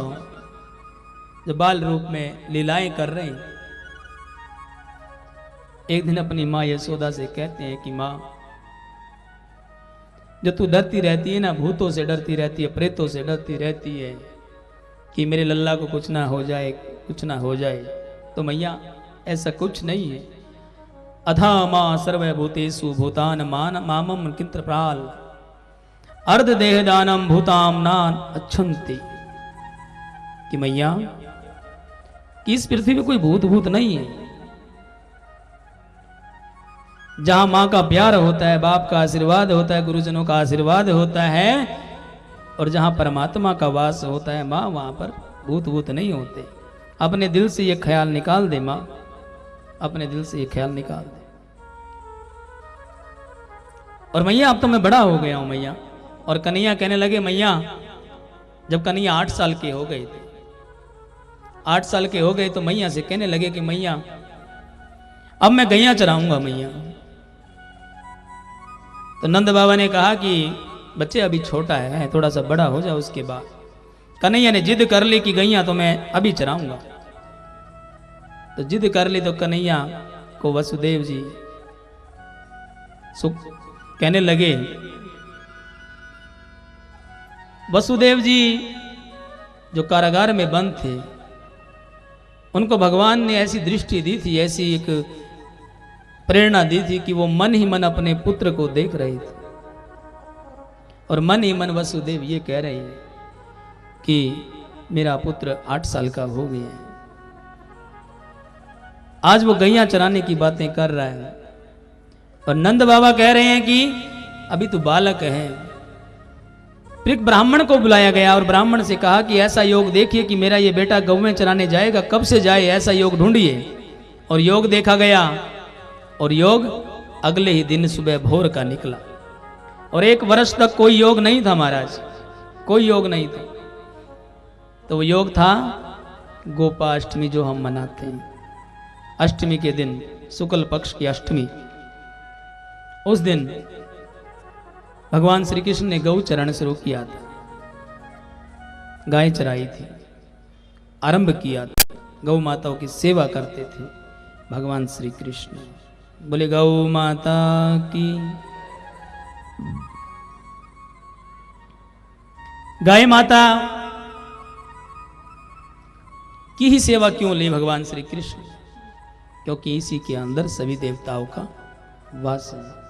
जो बाल रूप में लीलाएं कर रहे हैं, एक दिन अपनी माँ यशोदा से कहते हैं कि माँ, जो तू डरती रहती है ना, भूतों से डरती रहती है, प्रेतों से डरती रहती है कि मेरे लल्ला को कुछ ना हो जाए, कुछ ना हो जाए, तो मैया ऐसा कुछ नहीं है। अथा माँ सर्वभूतेषु भूतान मान मामम किंत्र प्राल अर्ध देह दानम भूताम नान अच्छन्ति। कि मैया कि इस पृथ्वी में कोई भूत भूत नहीं है। जहां माँ का प्यार होता है, बाप का आशीर्वाद होता है, गुरुजनों का आशीर्वाद होता है, और जहां परमात्मा का वास होता है माँ, वहां पर भूत भूत नहीं होते। अपने दिल से ये ख्याल निकाल दे माँ, अपने दिल से ये ख्याल निकाल दे। और मैया अब तो मैं बड़ा हो गया हूं मैया। और कन्हैया कहने लगे मैया जब कन्हैया 8 साल के हो गए थे, 8 साल के हो गए तो मैया से कहने लगे कि मैया अब मैं गैया चराऊंगा मैया। तो नंद बाबा ने कहा कि बच्चे अभी छोटा है, थोड़ा सा बड़ा हो जाओ उसके बाद। कन्हैया ने जिद कर ली कि गैया तो मैं अभी चराऊंगा। तो जिद कर ली तो कन्हैया को वसुदेव जी सुख कहने लगे। वसुदेव जी जो कारागार में बंद थे, उनको भगवान ने ऐसी दृष्टि दी थी, ऐसी एक प्रेरणा दी थी कि वो मन ही मन अपने पुत्र को देख रहे थे और मन ही मन वसुदेव ये कह रहे हैं कि मेरा पुत्र 8 साल का हो गया है। आज वो गैया चराने की बातें कर रहा है और नंद बाबा कह रहे हैं कि अभी तो बालक है। फिर एक ब्राह्मण को बुलाया गया और ब्राह्मण से कहा कि ऐसा योग देखिए कि मेरा ये बेटा गौवें चराने जाएगा, कब से जाए ऐसा योग ढूंढिए। और योग देखा गया और योग अगले ही दिन सुबह भोर का निकला। और 1 वर्ष तक कोई योग नहीं था महाराज, कोई योग नहीं था। तो वो योग था गोपाष्टमी जो हम मनाते हैं, अष्टमी के दिन, शुक्ल पक्ष की अष्टमी। उस दिन भगवान श्री कृष्ण ने गौ चरण शुरू किया था, गाय चराई थी, आरंभ किया था, गौ माताओं की सेवा करते थे भगवान श्री कृष्ण। बोले गौ माता की। गाय माता की ही सेवा क्यों ली भगवान श्री कृष्ण? क्योंकि इसी के अंदर सभी देवताओं का वास है।